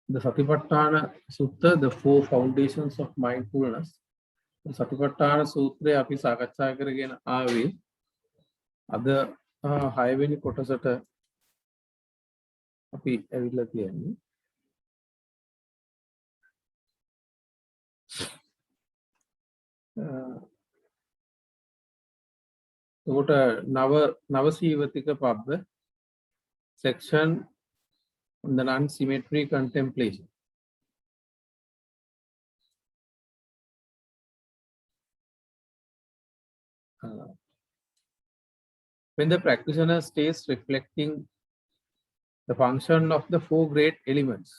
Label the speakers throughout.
Speaker 1: the Satipatthana Sutta, the four foundations of mindfulness. The Satipatthana Sutra අපි සාකච්ඡා කරගෙන ආවේ අද 6 වෙනි කොටසට අපි ඇවිල්ලා තියෙන්නේ. එතකොට නවසීවතික පබ්බ section on the non-symmetry contemplation. When the practitioner stays reflecting the function of the four great elements.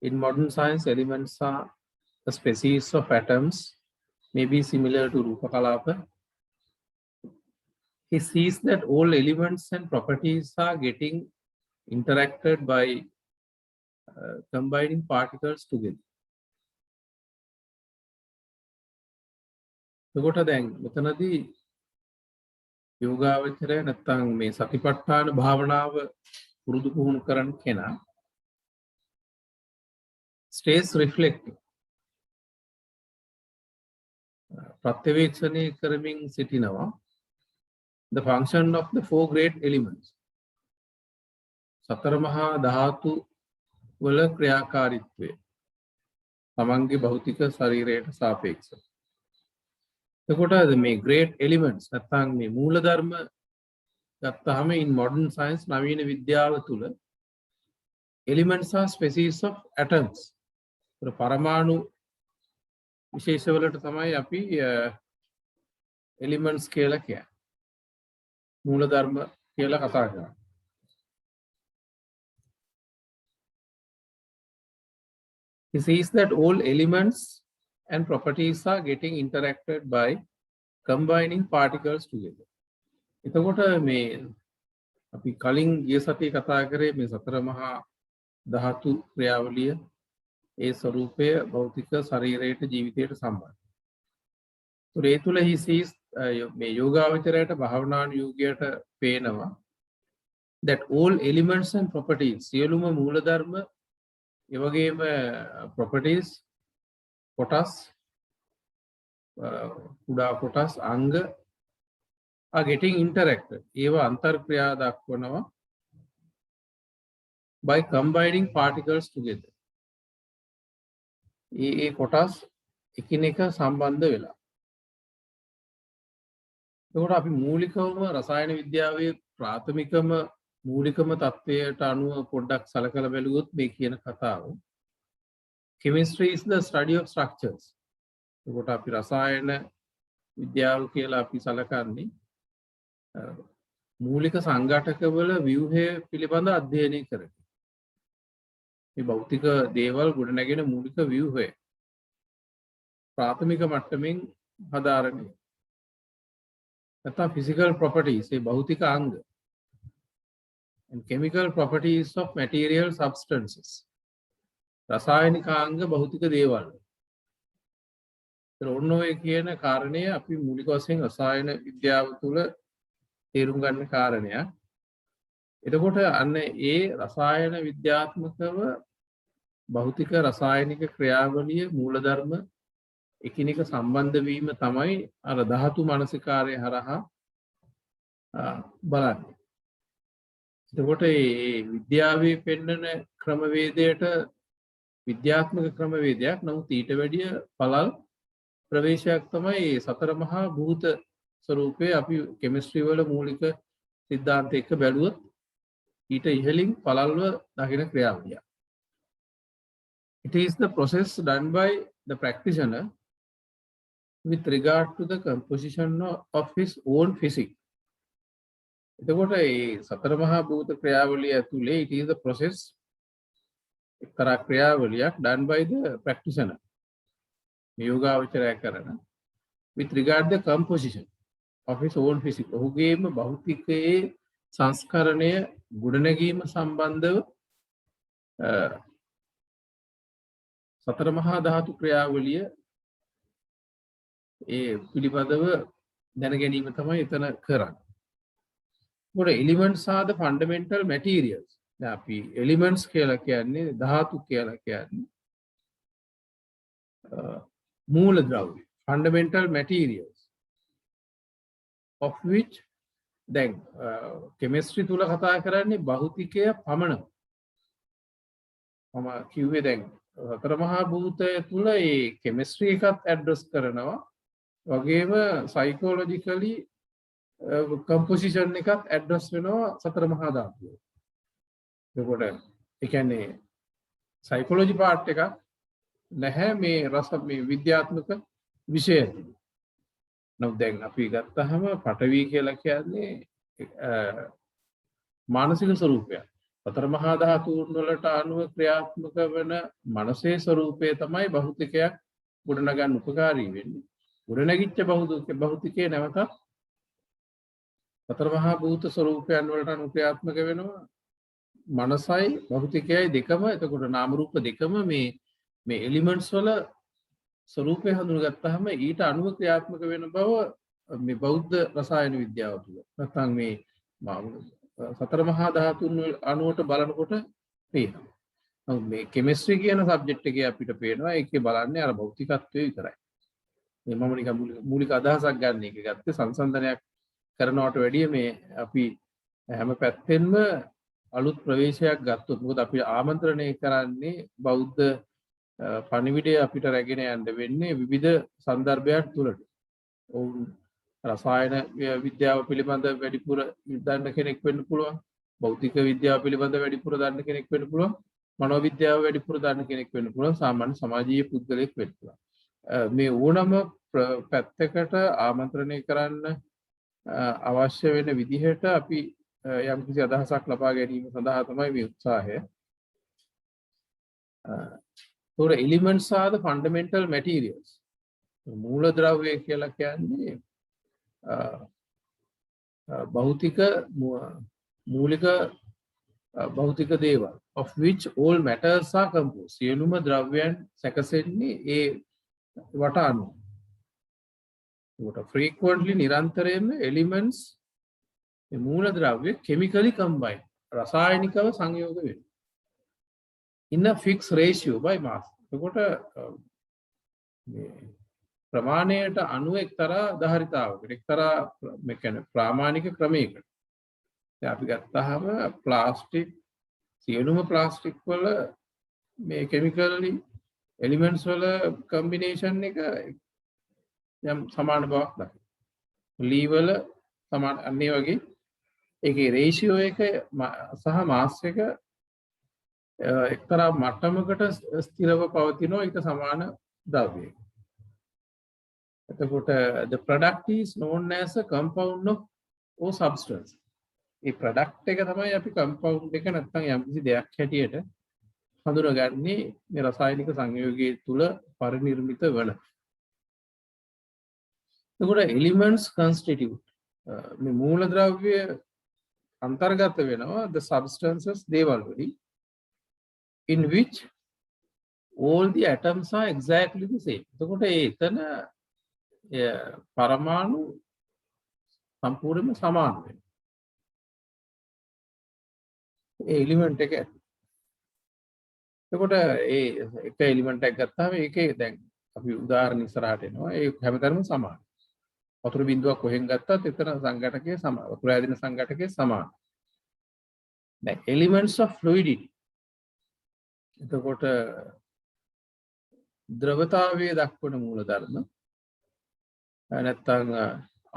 Speaker 1: In modern science, elements are a species of atoms, maybe similar to Rupa Kalapa. He sees that all elements and properties are getting interacted by combining particles together. එතකොට දැන් මෙතනදී යෝගාවචරය නැත්නම් මේ සතිපට්ඨාන භාවනාව පුරුදු පුහුණු කරන කෙනා stays reflecting ප්‍රත්‍යවේක්ෂණය කරමින් සිටිනවා the function of the four great elements සතර මහා ධාතු වල ක්‍රියාකාරීත්වය තමන්ගේ භෞතික ශරීරයට සාපේක්ෂව. එතකොට මේ great elements නැත්නම් මේ මූලධර්ම ගත්තාම in modern science නවීන විද්‍යාව තුල elements are species of atoms. පරමාණු විශේෂවලට තමයි අපි elements කියලා කියන්නේ. මූලධර්ම කියලා කතා කරන්නේ. He sees that all elements and properties are getting interacted by combining particles together. එතකොට මේ අපි කලින් ගිය සතියේ කතා කරේ මේ සතර මහා ධාතු ක්‍රියාවලිය ඒ ස්වરૂපය භෞතික ශරීරයට ජීවිතයට සම්බන්ධයි. ඒ තුල he sees මේ යෝගාවචරයට භාවනානුයෝගයට පේනවා that all elements and properties සියලුම මූලධර්ම ඒ වගේම properties කොටස් කුඩා කොටස් අංග are getting interacted. ඒවා අන්තර්ක්‍රියා දක්වනවා by combining particles together. ඒ කොටස් එකිනෙක සම්බන්ධ වෙලා. එතකොට අපි මූලිකවම රසායන විද්‍යාවේ ප්‍රාථමිකම මූලිකම තත්වයට අනුව පොඩ්ඩක් සලකලා බැලුවොත් මේ කියන කතාව chemistry is the study of structures. එතකොට අපි රසායන විද්‍යාව කියලා අපි සලකන්නේ මූලික සංඝටකවල ව්‍යුහය පිළිබඳ අධ්‍යයනය කරන. මේ භෞතික දේවල් ගොඩනැගෙන මූලික ව්‍යුහය ප්‍රාථමික මට්ටමින් හදාරන්නේ. නැත්නම් physical properties ඒ භෞතික අංග and chemical properties of material substances. රසායනික අංග භෞතික දේවල්. ඔන්න ඔය කියන කාරණය අපි මූලික වශයෙන් රසායන විද්‍යාව තුළ තේරුම් ගන්න කාරණයක්. එතකොට අන්න ඒ රසායන විද්‍යාත්මකව භෞතික රසායනික ක්‍රියාවලිය මූලධර්ම එකිනෙක සම්බන්ධ වීම තමයි අර ධාතු මනසිකාරය හරහා බලන්නේ. එතකොට මේ විද්‍යාවේ පෙන්වන ක්‍රමවේදයට විද්‍යාත්මක ක්‍රමවේදයක් නමුත් ඊට වැඩිය පළල් ප්‍රවේශයක් තමයි සතර මහා භූත ස්වરૂපයේ අපි කෙමිස්ට්‍රි වල මූලික සිද්ධාන්ත එක්ක බැලුවොත් ඊට ඉහළින් පළල්ව දකින ක්‍රියාවලිය. It is the process done by the practitioner with regard to the composition of his own physique. එතකොට මේ සතර මහා භූත ක්‍රියාවලිය ඇතුලේ it is the process එක්තරා ක්‍රියාවලියක් done by the practitioner. යෝගාවචරය කරන with regard the composition of his own physique. ඔහුගේම භෞතිකයේ සංස්කරණය ගොඩනැගීම සම්බන්ධව සතර මහා ධාතු ක්‍රියාවලිය ඒ පිළිබඳව දැන ගැනීම තමයි එතන කරන්නේ. What elements are the fundamental materials දැන් අපි එලිමන්ට්ස් කියලා කියන්නේ ධාතු කියලා කියන්නේ මූලද්‍රව්‍ය fundamental materials of which දැන් කෙමිස්ට්‍රි තුල කතා කරන්නේ භෞතිකය පමණයි. මම කිව්වේ දැන් සතර මහා භූතය තුල ඒ කෙමිස්ට්‍රි එකත් ඇඩ්‍රස් කරනවා වගේම සයිකොලොජිකලි කම්පොසිෂන් එකත් ඇඩ්‍රස් වෙනවා සතර මහා ධාතුවේ. එතකොට ඒ කියන්නේ සයිකොලොජි පාර්ට් එකක් නැහැ මේ රස මේ විද්‍යාත්මක විෂයදී. නමුත් දැන් අපි ගත්තාම පඨවි කියලා කියන්නේ මානසික ස්වરૂපයක්. සතර මහා ධාතුන් වලට අනුව ක්‍රියාත්මක වෙන මනසේ ස්වરૂපය තමයි භෞතිකයක් ගොඩනගන්න උපකාරී වෙන්නේ. ගොඩනැගිච්ච භෞතිකයේ නැවත සතර මහා භූත ස්වરૂපයන් වලට අනුව ක්‍රියාත්මක වෙනවා. මනසයි භෞතිකයයි දෙකම එතකොට නාම රූප දෙකම මේ එලිමන්ට්ස් වල ස්වરૂපය හඳුනගත්තාම ඊට අනුව ක්‍රියාත්මක වෙන බව මේ බෞද්ධ රසායන විද්‍යාව තුළ නැත්නම් මේ සතර මහා ධාතුන් අණුවට බලනකොට පේනවා. නමුත් මේ කෙමිස්ට්‍රි කියන සබ්ජෙක්ට් එකේ අපිට පේනවා ඒකේ බලන්නේ අර භෞතිකත්වය විතරයි. මේ මම නිකන් මූලික අදහසක් ගන්න එක ගත්තේ සංසන්දනයක් කරනවට වැඩිය මේ අපි හැම පැත්තෙන්ම අලුත් ප්‍රවේශයක් ගත්තොත් මොකද අපි ආමන්ත්‍රණය කරන්නේ බෞද්ධ පණිවිඩය අපිට රැගෙන යන්න වෙන්නේ විවිධ සන්දර්භයන් තුළට. ඔවුන් රසායන විද්‍යාව පිළිබඳ වැඩිපුර දන්න කෙනෙක් වෙන්න පුළුවන්. භෞතික විද්‍යාව පිළිබඳ වැඩිපුර දන්න කෙනෙක් වෙන්න පුළුවන්. මනෝවිද්‍යාව වැඩිපුර දන්න කෙනෙක් වෙන්න පුළුවන්. සාමාන්‍ය සමාජීය පුද්ගලයෙක් වෙන්න පුළුවන්. මේ ඕනම පැත්තකට ආමන්ත්‍රණය කරන්න අවශ්‍ය වෙන විදිහට අපි යම්කිසි අදහසක් ලබා ගැනීම සඳහා තමයි මේ උත්සාහය. So elements are the fundamental materials. මූලද්‍රව්‍ය කියලා කියන්නේ භෞතික මූලික භෞතික දේවල් of which all matters are composed. සියලුම ද්‍රව්‍යයන් සැකසෙන්නේ ඒ වට අනුව. ඒකට frequently නිරන්තරයෙන්ම elements මේ මූලද්‍රව්‍ය chemically combine රසායනිකව සංයෝග වෙනවා. in a fixed ratio by mass. එතකොට මේ ප්‍රමාණයට අනුව එක්තරා ධාරිතාවකට එක්තරා මේ කියන්නේ ප්‍රාමාණික ක්‍රමයකට. දැන් අපි ගත්තාම ප්ලාස්ටික් සියලුම ප්ලාස්ටික් වල මේ කෙමිකලි එලිමන්ට්ස් වල කම්බිනේෂන් එක යම් සමාන බවක් දක්වනවා. ලී වල සමාන අන්නේ වගේ ඒකේ රේෂියෝ එක සහ මාස් එක එක්තරා මට්ටමකට ස්ථිරව පවතිනවා ඊට සමාන ද්‍රව්‍යයක. එතකොට the product is known as a compound of or substance. මේ product එක තමයි අපි compound එක නැත්නම් යම්කිසි දෙයක් හැටියට හඳුනගන්නේ මේ රසායනික සංයෝගයේ තුල පරිනිර්මිත වන. එතකොට elements constitute මේ මූලද්‍රව්‍ය අන්තර්ගත වෙනවා the substances දේවල් වලින් in which all the atoms are exactly the same. එතකොට එතන පරමාණු සම්පූර්ණයෙන්ම සමාන වෙනවා. ඒ එලිමන්ට් එක. එතකොට ඒ එක එලිමන්ට් එකක් ගත්තාම ඒකේ දැන් අපි උදාහරණ ඉස්සරහට එනවා. ඒ හැමතැනම සමානයි. වතුර බිඳුවක් කොහෙන් ගත්තත් එතන සංඝටකයේ සමාන. වතුර ඇදෙන සංඝටකයේ සමාන. දැන් elements of fluidity. එතකොට ද්‍රවතාවයේ දක්වන මූලධර්ම නැත්නම්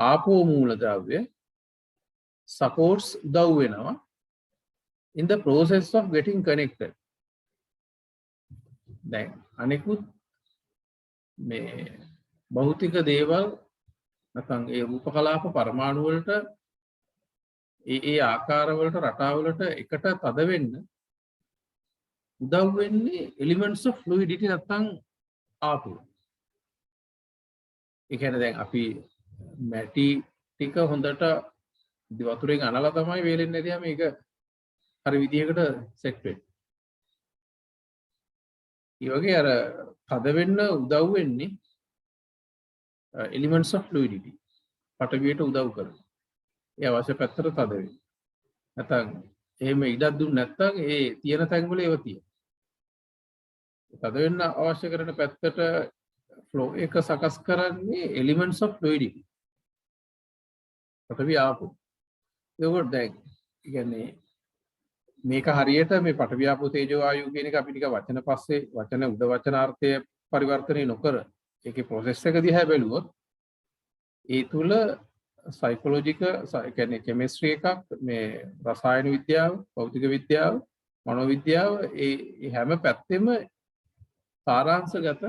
Speaker 1: ආපෝ මූලද්‍රව්‍ය supports උදව් වෙනවා in the process of getting connected. දැන් අනිකුත් මේ භෞතික දේවල් නැත්නම් ඒ රූප කලාප පරමාණු වලට ඒ ආකාර වලට රටා වලට එකට තද වෙන්න උදව් වෙන්නේ elements of fluidity නැත්නම් ආපෝ. ඒ කියන්නේ දැන් අපි මැටි ටික හොඳට වතුරෙන් අනලා තමයි වේලෙන්නේ නැතිනම් මේක හරි විදිහකට සෙට් වෙන්නේ. ඒ වගේ අර තද වෙන්න උදව් වෙන්නේ elements of fluidity. පටවියට උදව් කරනවා. ඒ අවශ්‍ය පැත්තට තද වෙන්නේ. නැත්නම් එහෙම ඉඩක් දුන්නේ නැත්නම් ඒ තියෙන තැන් වල ඒව තියෙනවා. තද වෙන්න අවශ්‍ය කරන පැත්තට ෆ්ලෝ එක සකස් කරන්නේ elements of fluidity. පඨවි ආපෝ. ඒකෝට දැන් කියන්නේ මේක හරියට මේ පඨවි ආපෝ තේජෝ වායු කියන එක අපි ටික වචන පස්සේ වචන උඩ වචනාර්ථය පරිවර්තනය නොකර ඒකේ process එක දිහා බැලුවොත් ඒ තුල සයිකොලොජිකල් කියන්නේ කෙමිස්ට්‍රි එකක් මේ රසායන විද්‍යාව, භෞතික විද්‍යාව, මනෝවිද්‍යාව ඒ හැම පැත්තෙම සාරාංශගත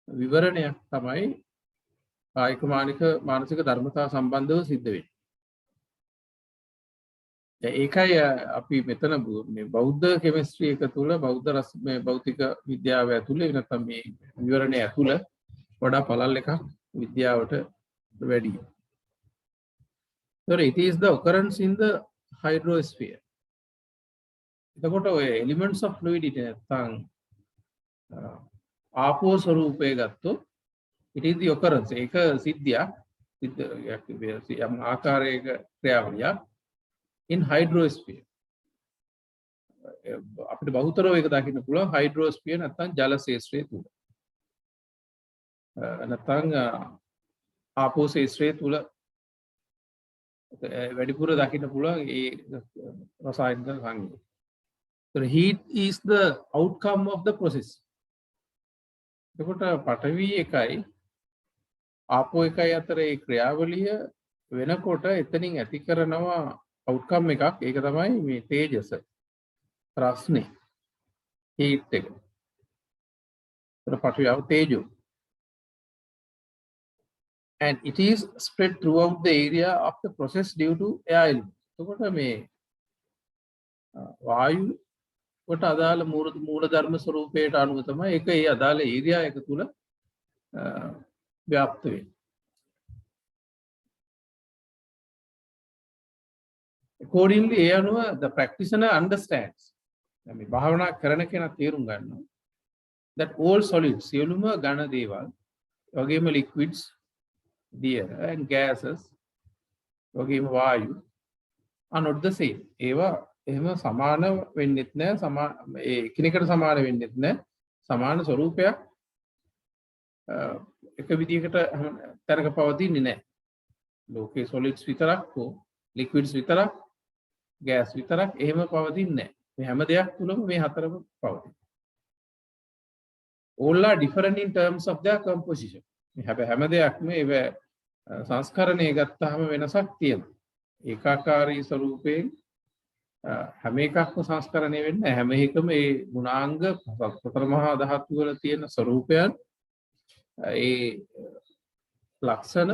Speaker 1: විවරණයක් තමයි කායික මානසික ධර්මතා සම්බන්ධව සිද්ධ වෙන්නේ. ඒකයි අපි මෙතන මේ බෞද්ධ කෙමිස්ට්‍රි එක තුල බෞද්ධ මේ භෞතික විද්‍යාව ඇතුලේ නැත්නම් මේ විවරණය ඇතුළ වඩා පළල් එකක් විද්‍යාවට වැඩි. So it is the occurrence in the hydrosphere. එතකොට ඔය elements of fluidity නැත්නම් ආපෝ ස්වරූපය ගත්තොත් it is the occurrence. ඒක සිද්ධියක් යම් ආකාරයක ක්‍රියාවලියක් in hydrosphere. අපිට බහුතරව ඒක දකින්න පුළුවන් hydrosphere නැත්නම් ජල ශේෂ්ත්‍රය තුල. නැත්නම් ආපෝ ශේෂ්ත්‍රය තුල වැඩිපුර දකින්න පුළුවන් ඒ රසායනික සංයෝග. So heat is the outcome of the process. එතකොට පඨවි එකයි ආපෝ එකයි අතර ඒ ක්‍රියාවලිය වෙනකොට එතනින් ඇති කරනවා outcome එකක්. ඒක තමයි මේ තේජස. රස්නේ. heat එක. ඒතර පඨවි ආව තේජෝ. And it is spread throughout the area of the process due to air element. එතකොට මේ වායු කොට අදාළ මූල ධර්ම ස්වරූපයට අනුව තමයි ඒක ඒ අදාළ ඒරියා එක තුල ව්‍යාප්ත වෙන්නේ. Accordingly, ඒ අනුව the practitioner understands. මේ භාවනා කරන කෙනා තේරුම් ගන්නවා that all solids සියලුම ඝන දේවල් වගේම liquids beer and gases වගේම වායු are not the same. ඒවා එහෙම සමාන වෙන්නෙත් නැහැ, ඒ එකිනෙකට සමාන වෙන්නෙත් නැහැ. සමාන ස්වરૂපයක් එක විදිහකට තරක පවතින්නේ නැහැ. ලෝකේ solids විතරක් හෝ liquids විතරක් gas විතරක් එහෙම පවතින්නේ නැහැ. මේ හැම දෙයක් තුලම මේ හතරම පවතින. all are different in terms of their composition. මේ හැම දෙයක්ම ඒව සංස්කරණය ගත්තාම වෙනසක් තියෙනවා. ඒකාකාරී ස්වරූපයෙන් හැම එකක්ම සංස්කරණය වෙන්නේ හැම එකම ඒ ගුණාංග සතර මහා ධාතු වල තියෙන ස්වરૂපයන් ඒ ලක්ෂණ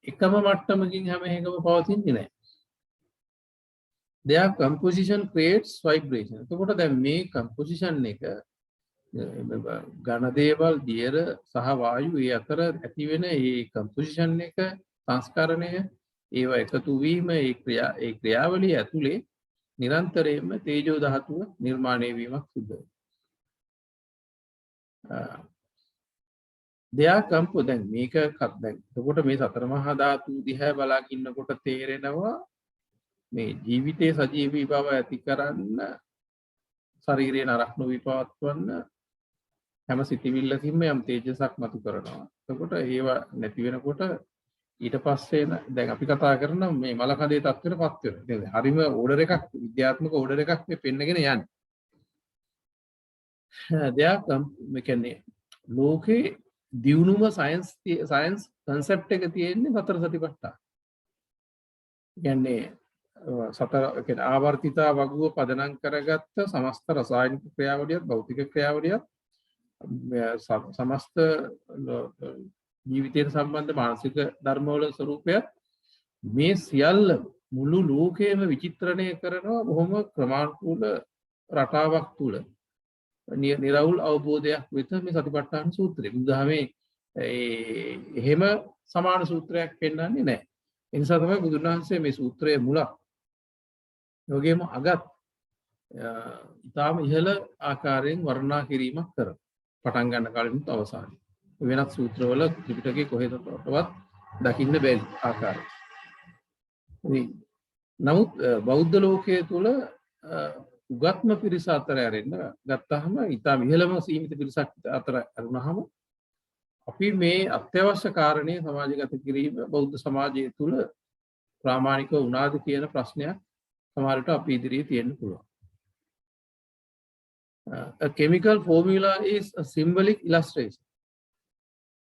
Speaker 1: එකම මට්ටමකින් හැම එකම පවතින්නේ නැහැ. their composition creates vibration. එතකොට දැන් මේ composition එක ඝන දේවල් දියර සහ වායු ඒ අතර ඇති වෙන ඒ composition එක සංස්කරණය ඒවා එකතු වීම ඒ ක්‍රියාවලිය ඇතුලේ නිරන්තරයෙන්ම තේජෝ ධාතුව නිර්මාණය වීමක් සිදු වෙනවා. දෙයක් කම්පෝ දැන් මේක දැන් එතකොට මේ සතර මහා ධාතු දිහා බලා ඉන්නකොට තේරෙනවා මේ ජීවිතයේ සජීවී බව ඇති කරන්න ශරීරයේ නරක නොවිපවත්වන්න හැම සිතිවිල්ලකින්ම යම් තේජසක් මතු කරනවා. එතකොට ඒව නැති වෙනකොට ඊට පස්සේ දැන් අපි කතා කරන මේ මල කඳේ තත්ත්වෙටපත් වෙනවා. ඉතින් හරිම ඕඩර් එකක් විද්‍යාත්මක ඕඩර් එකක් මේ පෙන්නගෙන යන්නේ. දෙයක් මේ කියන්නේ ලෝකේ දියුණුම සයන්ස් concept එක තියෙන්නේ සතර සතිපට්ඨාන. කියන්නේ සතර ආවර්තිතා වගුව පදනම් කරගත්ත සමස්ත රසායනික ක්‍රියාවලියත් භෞතික ක්‍රියාවලියත් සමස්ත ජීවිතයට සම්බන්ධ මානසික ධර්මවල ස්වરૂපයත් මේ සියල්ල මුළු ලෝකයේම විචිත්‍රණය කරනවා බොහොම ක්‍රමානුකූල රටාවක් තුල නිරවුල් අවබෝධයක් වෙත මේ සතිපට්ඨාන සූත්‍රය. බුදුදහමේ එහෙම සමාන සූත්‍රයක් පෙන්වන්නේ නැහැ. ඒ නිසා තමයි බුදුන් වහන්සේ මේ සූත්‍රයේ මුලක් යෝගයේම අගත් ඊටාම ඉහළ ආකාරයෙන් වර්ණනා කිරීමක් කරනවා. පටන් ගන්න කාලෙත් අවසානයේ. වෙනත් සූත්‍රවල ත්‍රිපිටකයේ කොහෙදවත් දකින්න බැරි ආකාරය. නමුත් බෞද්ධ ලෝකයේ තුල උගත්ම පිරිස අතර ඇරෙන්න ගත්තාම ඊටම ඉහළම සීමිත පිරිසක් අතර ඇරුණාම අපි මේ අත්‍යවශ්‍ය කාරණේ සමාජගත කිරීම බෞද්ධ සමාජය තුල ප්‍රාමාණිකව වුණාද කියන ප්‍රශ්නයක් සමහරවිට අපි ඉදිරියේ තියෙන්න පුළුවන්. A chemical formula is a symbolic illustration.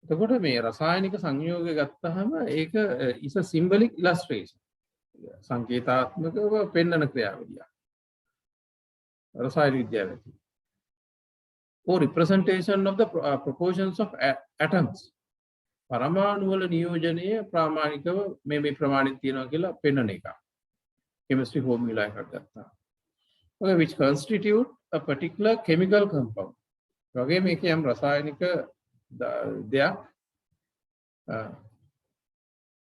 Speaker 1: එතකොට මේ රසායනික සංයෝගය ගත්තාම ඒක is a symbolic illustration. සංකේතාත්මකව පෙන්වන ක්‍රියාවලිය. රසායන විද්‍යාවේදී. or representation of the proportions of atoms. පරමාණු වල නියෝජනය ප්‍රාමාණිකව මේ ප්‍රමාණිත තියෙනවා කියලා පෙන්වන එක. chemistry formula එකක් ගත්තා. Okay, which constitute a particular chemical compound. වගේ මේක යම් රසායනික දෙයක්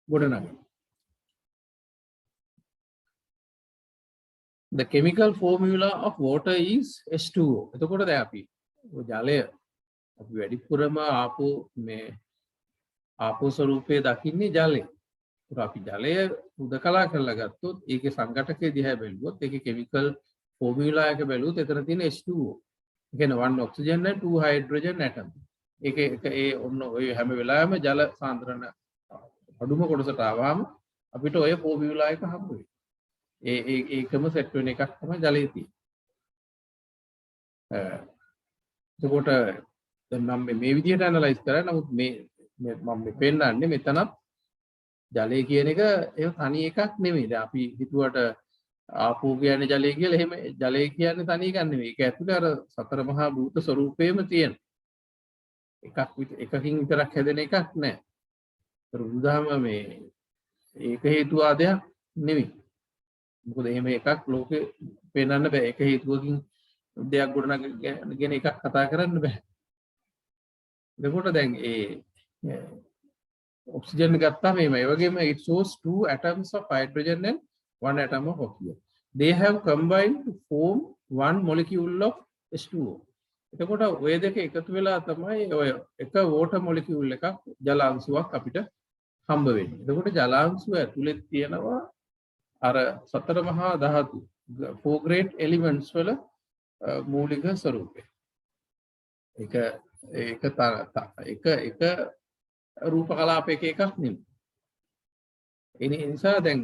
Speaker 1: ගොඩනගන. The chemical formula of water is H2O. එතකොට දැන් අපි ජලය අපි වැඩිපුරම ආපෝ ස්වරූපයේ දකින්නේ ජලය. ඒක අපි ජලය උදකලා කරලා ගත්තොත් ඒකේ සංඝටකයේ දිහා බැලුවොත් ඒකේ chemical formula එක බැලුවොත් එතන තියෙන H2O. ඒ කියන්නේ 1 oxygen and 2 hydrogen atom. ඒ ඔන්න ඔය හැම වෙලාවෙම ජල සාන්ද්‍රණ අඩුම කොටසට ආවම අපිට ඔය formula එක හම්බ වෙයි. ඒකම සෙට් වෙන එකක් තමයි ජලයේ තියෙන්නේ. එතකොට දැන් මම මේ විදිහට ඇනලයිස් කරා. නමුත් මම පෙන්නන්නේ මෙතනත් ජලය කියන එක ඒ තනි එකක් නෙමෙයි. දැන් අපි හිතුවට ආපෝ කියන්නේ ජලය කියලා. එහෙම ජලය කියන්නේ තනි එකක් නෙමෙයි. ඒක ඇතුලේ අර සතර මහා භූත ස්වરૂපේම තියෙන. එකකින් විතරක් හැදෙන එකක් නෑ. ඒතර උදාහම මේ ඒක හේතුවාදයක් නෙමෙයි. මොකද එහෙම එකක් ලෝකේ පෙන්වන්න බෑ. ඒක හේතුවකින් දෙයක් ගොඩනගෙන එකක් කතා කරන්න බෑ. එතකොට දැන් ඔක්සිජන් ගත්තාම මේ වගේම it shows 2 atoms of hydrogen and 1 atom of oxygen. They have combined to form 1 molecule of H2O. එතකොට ඔය දෙක එකතු වෙලා තමයි ඔය එක water molecule එකක් ජලාංශුවක් අපිට හම්බ වෙන්නේ. එතකොට ජලාංශුව ඇතුලේ තියෙනවා අර සතර මහා ධාතු 4 great elements වල මූලික ස්වરૂපය. එක රූප කලාපයක එකක් නෙමෙයි. ඒ නිසා දැන්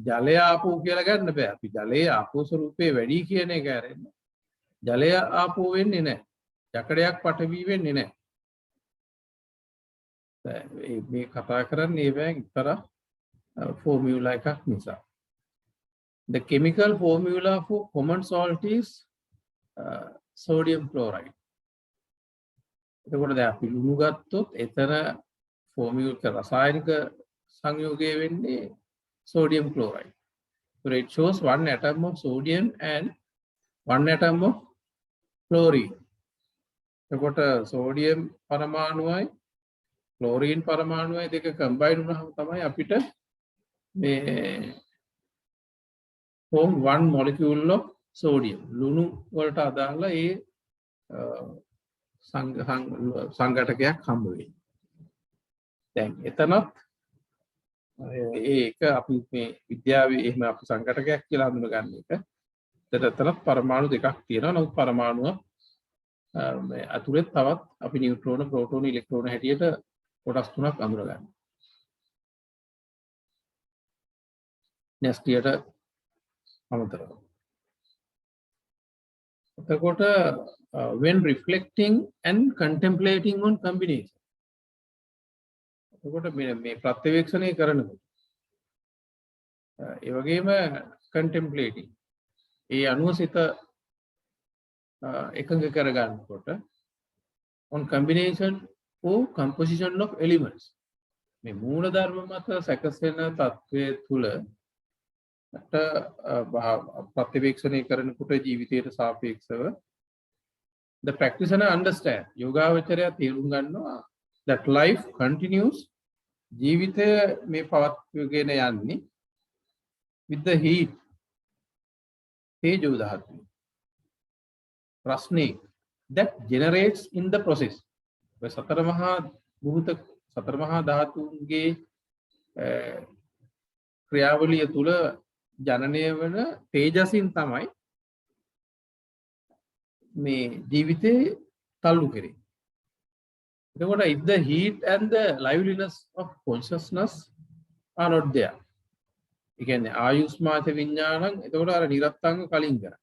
Speaker 1: ජලය ආපෝ කියලා ගන්න බෑ. අපි ජලයේ ආපෝ ස්වરૂපේ වැඩි කියන එක ඇරෙන්න. ජලය ආපෝ වෙන්නේ නැහැ. යකඩයක් පටවි වෙන්නේ නැහැ. මේ කතා කරන්නේ ඒවෙන් එක්තරා ෆෝමියුලා එකක් නිසා. The chemical formula for common salt is sodium chloride. එතකොට දැන් අපි ලුණු ගත්තොත් එතන ෆෝමියුලා රසායනික සංයෝගය වෙන්නේ sodium chloride. So it shows 1 atom of sodium and 1 atom of chlorine. එතකොට sodium පරමාණුවයි chlorine පරමාණුවයි දෙක combine වුණාම තමයි අපිට මේ form 1 molecule of sodium. ලුණු වලට අදාළ ඒ සංඝටකයක් හම්බ වෙන්නේ. දැන් එතනත් ඒක අපි මේ විද්‍යාවේ එහෙම අපි සංඝටකයක් කියලා හඳුනගන්න එක. එතනත් පරමාණු දෙකක් තියෙනවා. නමුත් පරමාණුව මේ අතුලේ තවත් අපි නියුට්‍රෝන, ප්‍රෝටෝන, ඉලෙක්ට්‍රෝන හැටියට කොටස් තුනක් අඳුරගන්නවා. න්‍යෂ්ටියට අමතරව. එතකොට when reflecting and contemplating on combination. එතකොට මේ ප්‍රත්‍යවේක්ෂණය කරනකොට ඒ වගේම contemplating ඒ අනුව සිත එකඟ කර ගන්නකොට on combination or composition of elements. මේ මූල ධර්ම මත සැකසෙන තත්වයේ තුල ප්‍රතිවේක්ෂණය කරනකොට ජීවිතයට සාපේක්ෂව the practitioner understand යෝගාවචරය තේරුම් ගන්නවා that life continues ජීවිතය මේ පවත්වගෙන යන්නේ with the heat තේජෝ ධාතුව රස්නේ that generates in the process. සතර මහා ධාතුන්ගේ ක්‍රියාවලිය තුල ජනනය වන තේජසින් තමයි මේ ජීවිතේ තල්ලු කෙරේ. එතකොට if the heat and the liveliness of consciousness are not there. ඒ කියන්නේ ආයුෂ්මාත විඥානං එතකොට අර නිරත්තංග කලින් කරා.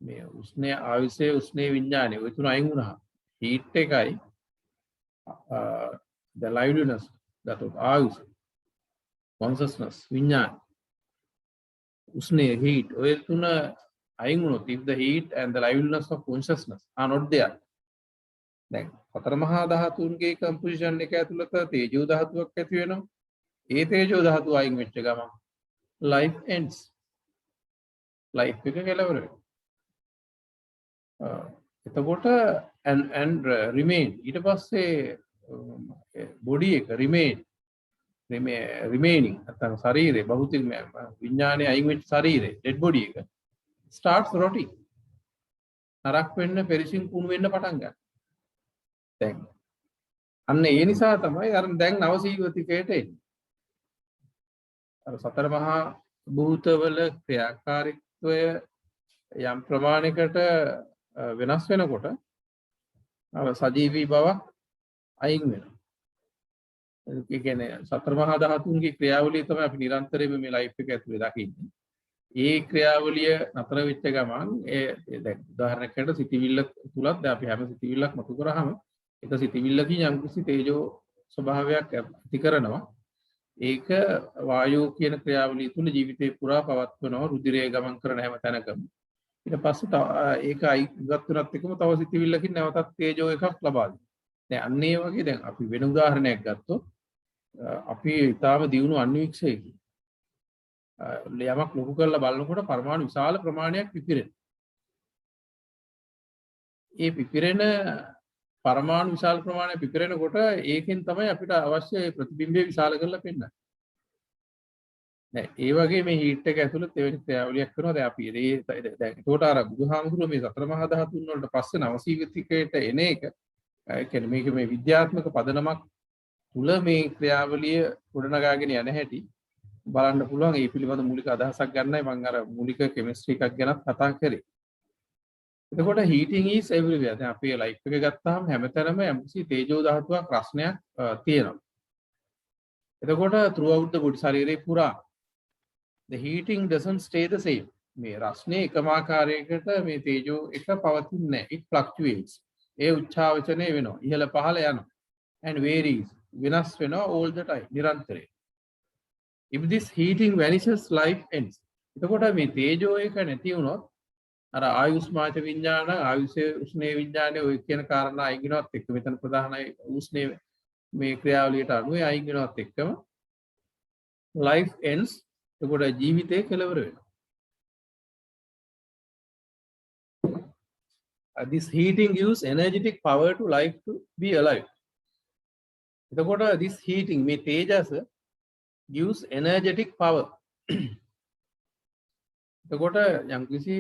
Speaker 1: මේ උස්නේ ආයුෂයේ උස්නේ විඥානේ ඔය තුන අයින් වුණා. heat එකයි the liveliness that of ayush consciousness විඥාන උස්නේ heat ඔය තුන අයින් වුණොත් if the heat and the liveliness of consciousness are not there දැන් හතර මහා ධාතුන්ගේ composition එක ඇතුළත තේජෝ ධාතුවක් ඇති වෙනවා. ඒ තේජෝ ධාතුව අයින් වෙච්ච ගමන් life ends. life එක කෙලවර වෙනවා. එතකොට and remain ඊට පස්සේ body එක remaining නැත්නම් ශරීරේ භෞතික විඥානයේ අයින් වෙච්ච ශරීරේ dead body එක starts rotting. නරක වෙන්න පෙරිසින් කුණු වෙන්න පටන් ගන්නවා. දැන් අන්න ඒ නිසා තමයි අර දැන් නවසීගතිකයට එන්නේ. අර සතර මහා භූතවල ක්‍රියාකාරීත්වය යම් ප්‍රමාණයකට වෙනස් වෙනකොට අර සජීවී බව අයින් වෙනවා. ඒ කියන්නේ සතර මහා ධාතුන්ගේ ක්‍රියාවලිය තමයි අපි නිරන්තරයෙන්ම මේ ලයිෆ් එක ඇතුලේ දකින්නේ. ඒ ක්‍රියාවලිය නතර වෙච්ච ගමන් දැන් උදාහරණයකට සිතිවිල්ල තුලත් දැන් අපි හැම සිතිවිල්ලක් මතු කරාම එක සිතිවිල්ලකින් යම්කිසි තේජෝ ස්වභාවයක් ඇති කරනවා. ඒක වායෝ කියන ක්‍රියාවලිය තුල ජීවිතේ පුරා පවත්වනවා රුධිරය ගමන් කරන හැම තැනකම. ඊට පස්සේ ඒක ඉවත් වෙනත් එකම තව සිතිවිල්ලකින් නැවතත් තේජෝ එකක් ලබා දෙනවා. දැන් අන්න ඒ වගේ දැන් අපි වෙන උදාහරණයක් ගත්තොත් අපි ඊටාම දියුණු අන්වීක්ෂයකින් යමක් ලොකු කරලා බලනකොට පරමාණු විශාල ප්‍රමාණයක් පිපිරෙනවා. ඒ පිපිරෙන පරමාණු විශාල ප්‍රමාණයක් පිපිරෙනකොට ඒකෙන් තමයි අපිට අවශ්‍ය ප්‍රතිබිම්බය විශාල කරලා පෙන්නන්නේ. දැන් ඒ වගේ මේ හීට් එක ඇතුළත එවැනි ක්‍රියාවලියක් කරනවා. දැන් අපි දැන් ඒකට අර බුදුහාමුදුරුවෝ මේ සතර මහා ධාතුන් වලට පස්සේ නවසීගතිකයට එන එක ඒ කියන්නේ මේක මේ විද්‍යාත්මක පදනමක් තුල මේ ක්‍රියාවලිය ගොඩනගාගෙන යන හැටි බලන්න පුළුවන්. ඒ පිළිබඳ මූලික අදහසක් ගන්නයි මම අර මූලික කෙමිස්ට්‍රි එකක් ගැන කතා කරේ. එතකොට heating is everywhere. දැන් අපි ලයිෆ් එක ගත්තාම හැමතැනම යම්කිසි තේජෝ ධාතුවක් රස්නයක් තියෙනවා. එතකොට throughout the body ශරීරේ පුරා the heating doesn't stay the same. මේ රස්නේ එකම ආකාරයකට මේ තේජෝ එක පවතින්නේ නැහැ. it fluctuates. ඒ උච්චාවචනය වෙනවා. ඉහළ පහළ යනවා. and varies. වෙනස් වෙනවා all the time. නිරන්තරයෙන්. if this heating vanishes life ends. එතකොට මේ තේජෝ එක නැති වුණොත් අර ආයුෂ්මාත විඥාන ආයුෂයේ උෂ්ණේ විඥානේ ඔය කියන කාරණා අයින් වෙනවත් එක්ක මෙතන ප්‍රධානයි උෂ්ණේ මේ ක්‍රියාවලියට අනුව අයින් වෙනවත් එක්කම life ends. එතකොට ජීවිතේ කෙලවර වෙනවා. This heating gives energetic power to life to be alive. එතකොට this heating මේ තේජස gives energetic power. එතකොට යම්කිසි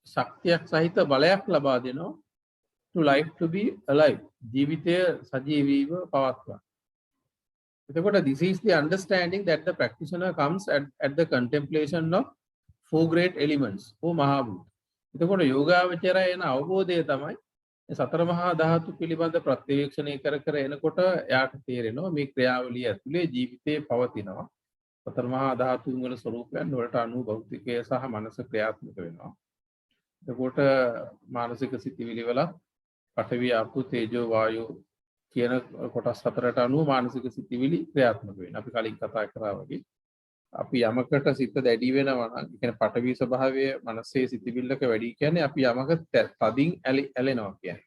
Speaker 1: ශක්තියක් සහිත බලයක් ලබා දෙනවා to life to be alive. ජීවිතය සජීවීව පවත්වා. එතකොට this is the understanding that the practitioner comes at the contemplation of four great elements. ඕ මහා භූත. එතකොට යෝගාවචරය එන අවබෝධය තමයි සතර මහා ධාතු පිළිබඳ ප්‍රත්‍යවේක්ෂණය කර කර එනකොට යාට තේරෙනවා මේ ක්‍රියාවලිය ඇතුලේ ජීවිතේ පවතිනවා. සතර මහා ධාතුන් වල ස්වરૂපයන් වලට අනුව භෞතිකය සහ මනස ක්‍රියාත්මක වෙනවා. එතකොට මානසික සිතිවිලි වල පඨවි ආපෝ තේජෝ වායෝ කියන කොටස් හතරට අනුව මානසික සිතිවිලි ක්‍රියාත්මක වෙනවා. අපි කලින් කතා කරා වගේ අපි යමකට සිත දැඩි වෙනවා නම් ඒ කියන්නේ පඨවි ස්වභාවය මනසේ සිතිවිල්ලක වැඩි කියන්නේ අපි යමක තදින් ඇලෙනවා කියන්නේ.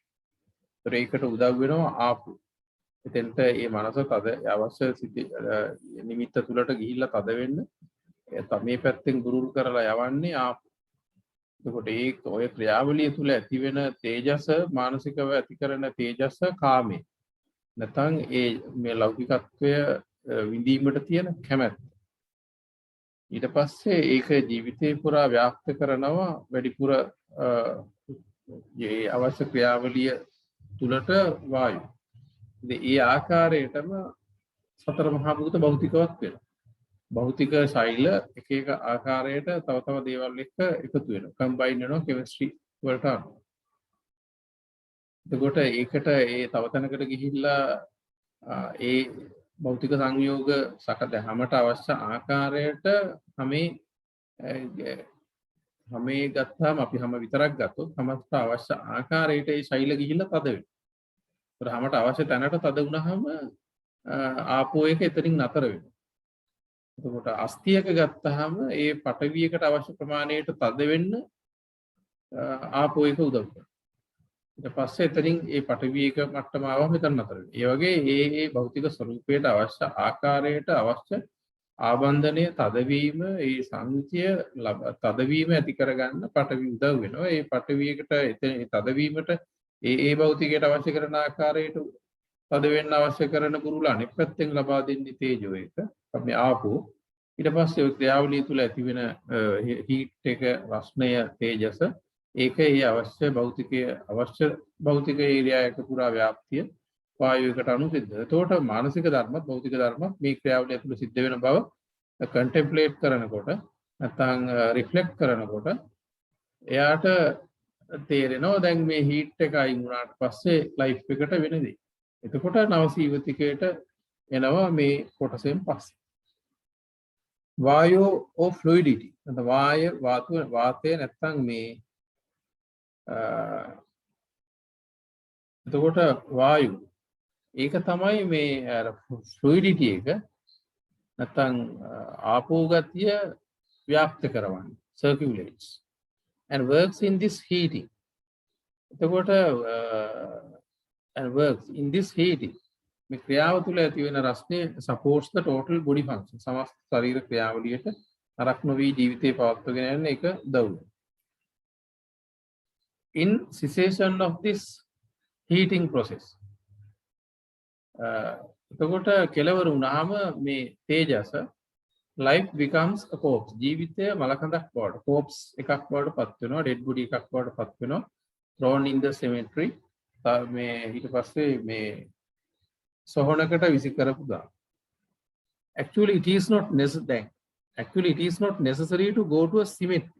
Speaker 1: ඒතර ඒකට උදව් වෙනවා ආපෝ. එතෙන්ට මේ මනස තද අවශ්‍ය නිමිත්ත තුලට ගිහිල්ලා තද වෙන්න මේ පැත්තෙන් ගුරුල් කරලා යවන්නේ ආපෝ. එතකොට ඒ ඔය ක්‍රියාවලිය තුල ඇති වෙන තේජස මානසිකව ඇති කරන තේජස කාමේ. නැත්නම් ඒ මේ ලෞකිකත්වය විඳීමට තියෙන කැමැත්ත. ඊට පස්සේ ඒක ජීවිතේ පුරා ව්‍යාප්ත කරනවා වැඩිපුර ඒ අවශ්‍ය ක්‍රියාවලිය තුලට වායු. ඉතින් ඒ ආකාරයටම සතර මහා භූත භෞතිකවත් වෙනවා. භෞතික ශෛල එක එක ආකාරයට තව තව දේවල් එක්ක එකතු වෙනවා. කම්බයින් වෙනවා කෙමිස්ට්‍රි වලට අනුව. එතකොට ඒකට ඒ තව තැනකට ගිහිල්ලා ඒ භෞතික සංයෝග හැමට අවශ්‍ය ආකාරයට හැමේ ගත්තාම අපි හැම විතරක් ගත්තොත් හැමට අවශ්‍ය ආකාරයට ඒ ශෛල ගිහිල්ලා තද වෙනවා. ඒතර හැමට අවශ්‍ය තැනට තද වුණාම ආපෝ එක එතනින් නතර වෙනවා. එතකොට අස්තියක ගත්තාම ඒ පටවියකට අවශ්‍ය ප්‍රමාණයට තද වෙන්න ආපෝ එක උදව් කරනවා. ඊට පස්සේ එතනින් ඒ පටවිය එක මට්ටම ආවම එතන නතර වෙනවා. ඒ වගේ ඒ භෞතික ස්වરૂපයට අවශ්‍ය ආකාරයට අවශ්‍ය ආබන්ධනය තදවීම ඒ සංචය තදවීම ඇති කරගන්න පටවි උදව් වෙනවා. ඒ පටවියකට එතන තදවීමට ඒ භෞතිකයට අවශ්‍ය කරන ආකාරයට තද වෙන්න අවශ්‍ය කරන බුරුල අනෙක් පැත්තෙන් ලබා දෙන්නේ තේජෝ එක. අපි ආපෝ ඊට පස්සේ ඔය ක්‍රියාවලිය තුල ඇති වෙන හීට් එක රස්නය තේජස ඒක ඒ අවශ්‍ය භෞතික ඒරියා එක පුරා ව්‍යාප්තිය වායුවකට අනුව සිද්ධ වෙනවා. එතකොට මානසික ධර්මත් භෞතික ධර්මත් මේ ක්‍රියාවලිය තුළ සිද්ධ වෙන බව කන්ටෙම්ප්ලේට් කරනකොට නැත්නම් රිෆ්ලෙක්ට් කරනකොට එයාට තේරෙනවා දැන් මේ හීට් එක අයින් වුණාට පස්සේ ලයිෆ් එකට වෙන දේ. එතකොට නවසීවතිකයට එනවා මේ කොටසෙන් පස්සේ. වායෝ or fluidity. නැත්නම් වාතය නැත්නම් මේ එතකොට වායු ඒක තමයි මේ ෆ්ලුයිඩිටි එක නැත්නම් ආපෝ ගතිය ව්‍යාප්ත කරවන්නේ circulates and works in this heating. එතකොට and works in this heating මේ ක්‍රියාව තුළ ඇති වෙන රස්නේ supports the total body function. සමස්ත ශරීර ක්‍රියාවලියට නරක නොවි ජීවිතේ පවත්වාගෙන යන එක උදව්. In cessation of this heating process එතකොට කෙලවර වුණාම මේ තේජස life becomes a corpse. ජීවිතය මලකඳක් බවට corpse එකක් බවට පත් වෙනවා, dead body එකක් බවට පත් වෙනවා, thrown in the cemetery. මේ ඊට පස්සේ මේ සොහනකට විසි කරපු දා. Actually it is not necessary to go to a cemetery.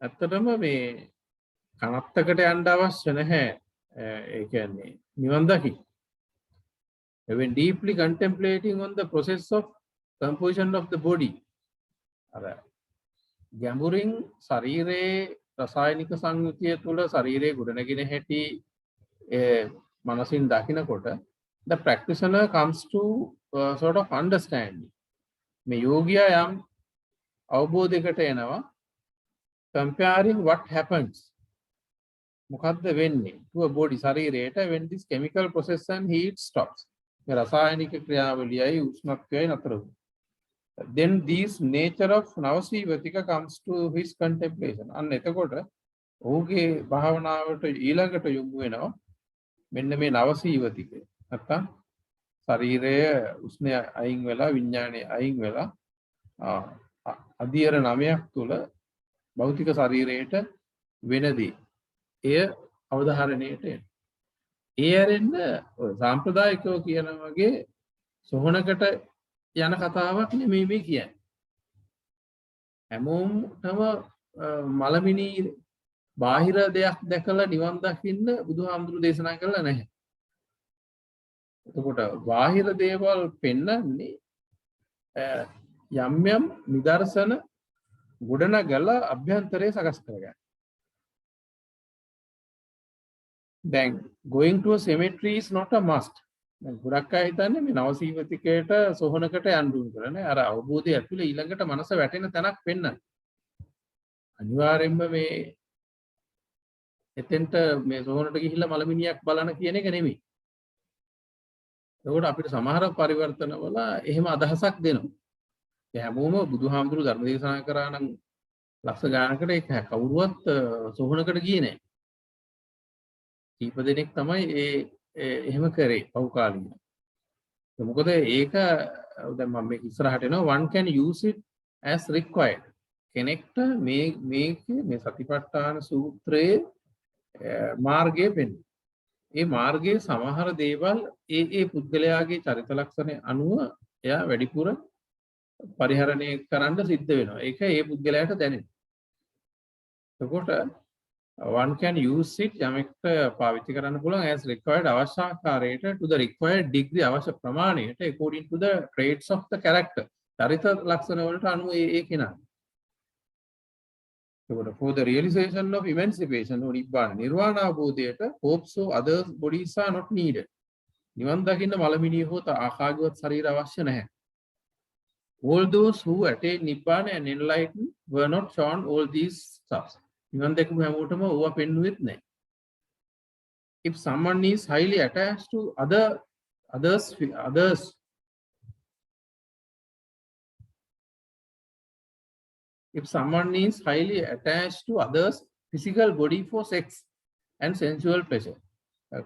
Speaker 1: ඇත්තටම මේ කනත්තකට යන්න අවශ්‍ය නැහැ. ඒ කියන්නේ නිවන් දකින්න. When deeply contemplating on the process of composition of the body, අර ගැඹුරින් ශරීරයේ රසායනික සංයුතිය තුළ ශරීරයේ ගොඩනැගෙන හැටි මනසින් දකිනකොට the practitioner comes to sort of understanding. මේ යෝගියා යම් අවබෝධයකට එනවා comparing what happens මොකද්ද වෙන්නේ to a body ශරීරයට when this chemical process and heat stops. මේ රසායනික ක්‍රියාවලියයි උෂ්ණත්වයයි නතර වෙනවා. Then this nature of navasivatika comes to his contemplation. අන්න එතකොට ඔහුගේ භාවනාවට ඊළඟට යොමු වෙනවා මෙන්න මේ නවසීවතිකය. නැත්තම් ශරීරය උෂ්ණය අයින් වෙලා විඥානය අයින් වෙලා අධියර 9ක් තුල භෞතික ශරීරයට වෙනදී එය අවධාරණයට එන. ඒ ඇරෙන්න සාම්ප්‍රදායිකව කියන වගේ සොහනකට යන කතාවක් නෙමෙයි මේ කියන්නේ. හැමෝටම මලමිනි බාහිර දෙයක් දැකලා නිවන් දකින්න බුදුහාමුදුරු දේශනා කළා නැහැ. එතකොට බාහිර දේවල් පෙන්වන්නේ යම් යම් නිදර්ශන ගොඩනගලා අභ්‍යන්තරය සකස් කරගන්න. දැන් going to a cemetery is not a must. දැන් ගොඩක් අය හිතන්නේ මේ නවසීවතිකයට සොහනකට යන්න ඕන කියලා නේ. අර අවබෝධය ඇතුලේ ඊළඟට මනස වැටෙන තැනක් පෙන්වන්න. අනිවාර්යෙන්ම මේ එතෙන්ට මේ සොහනට ගිහිල්ලා මලමිනියක් බලන කියන එක නෙමෙයි. ඒකට අපිට සමහර පරිවර්තනවල එහෙම අදහසක් දෙනවා. ඒ හැමෝම බුදුහාමුදුරු ධර්ම දේශනා කරා නම් ලක්ෂ ගානකට ඒක කවුරුවත් සොහනකට ගියේ නැහැ. කීප දෙනෙක් තමයි එහෙම කරේ පහු කාලින. මොකද ඒක දැන් මම මේක ඉස්සරහට එනවා one can use it as required. කෙනෙක්ට මේ සතිපට්ඨාන සූත්‍රයේ මාර්ගය පෙන්වන. ඒ මාර්ගයේ සමහර දේවල් ඒ පුද්ගලයාගේ චරිත ලක්ෂණ අනුව එයා වැඩිපුර පරිහරණය කරන්න සිද්ධ වෙනවා. ඒක ඒ පුද්ගලයාට දැනෙනවා. එතකොට one can use it යමෙක්ට පාවිච්චි කරන්න පුළුවන් as required අවශ්‍ය ආකාරයට to the required degree අවශ්‍ය ප්‍රමාණයට according to the traits of the character. චරිත ලක්ෂණ වලට අනුව ඒ කෙනා. එතකොට for the realization of emancipation or නිබ්බාන නිර්වාණ අවබෝධයට hopes of other bodies are not needed. නිවන් දකින්න මලමිනිය හෝ ආකාගවත් ශරීර අවශ්‍ය නැහැ. All those who attain Nibbana and enlightened were not shown all these stuffs. නිවන් දැකපු හැමෝටම ඕවා පෙන්වුවෙත් නැහැ. If someone is highly attached to others if someone is highly attached to others physical body for sex and sensual pleasure.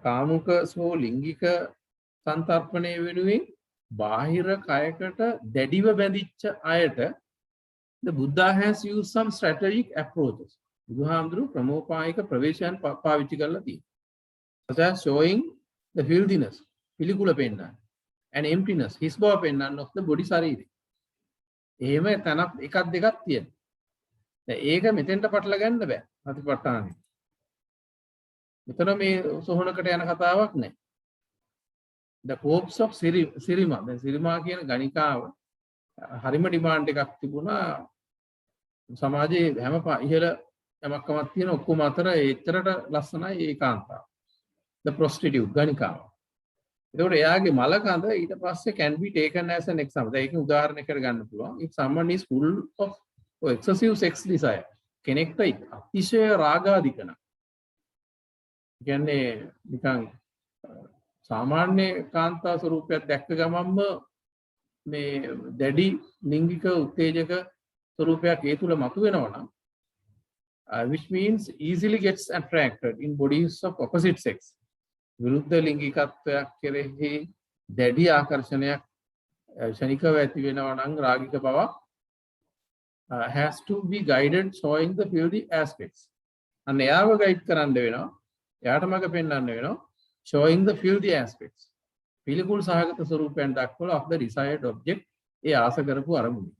Speaker 1: කාමුක සෝ ලිංගික සංතර්පණය වෙනුවෙන් බාහිර කයකට දැඩිව බැඳිච්ච අයට the Buddha has used some strategic approaches. බුදුහාමුදුරු ක්‍රමෝපායික ප්‍රවේශයන් පාවිච්චි කරලා තියෙනවා. such as showing the filthiness පිළිකුල පෙන්නන්න and emptiness හිස් බව පෙන්නන්න of the body ශරීරය. එහෙම තනක් එකක් දෙකක් තියෙනවා. දැන් ඒක මෙතෙන්ට පටල ගන්න බෑ. අතිපට්ඨානෙ. මෙතන මේ සෝහනකට යන කතාවක් නෑ. the hopes of Sirima. දැන් සිරිමා කියන ගණිකාව හරිම ඩිමාන්ඩ් එකක් තිබුණා සමාජයේ හැම ඉහළ යමක්කමක් තියෙන ඔක්කොම අතර එච්චරට ලස්සනයි ඒ කාන්තාව. the prostitute ගණිකාව. එතකොට එයාගේ මල කඳ ඊට පස්සේ can be taken as an example. දැන් ඒකේ උදාහරණයකට ගන්න පුළුවන්. if someone is full of excessive sex desire කෙනෙක්ට අතිශය රාගාධික නම් කියන්නේ නිකන් සාමාන්‍ය කාන්තා ස්වරූපයක් දැක්ක ගමන්ම මේ දැඩි ලිංගික උත්තේජක ස්වරූපයක් ඒ තුල මතුවෙනවා නම් which means easily gets attracted in bodies of opposite sex. විරුද්ධ ලිංගිකත්වයක් කෙරෙහි දැඩි ආකර්ෂණයක් ශනිකව ඇති වෙනවා නම් රාගික බවක් has to be guided showing the filthy aspects. අන්න එයාව ගයිඩ් කරන්න වෙනවා. එයාට මඟ පෙන්වන්න වෙනවා showing the filthy aspects. පිළිකුල් සහගත ස්වරූපයන් දක්වලා of the desired object ඒ ආස කරපු අරමුණ.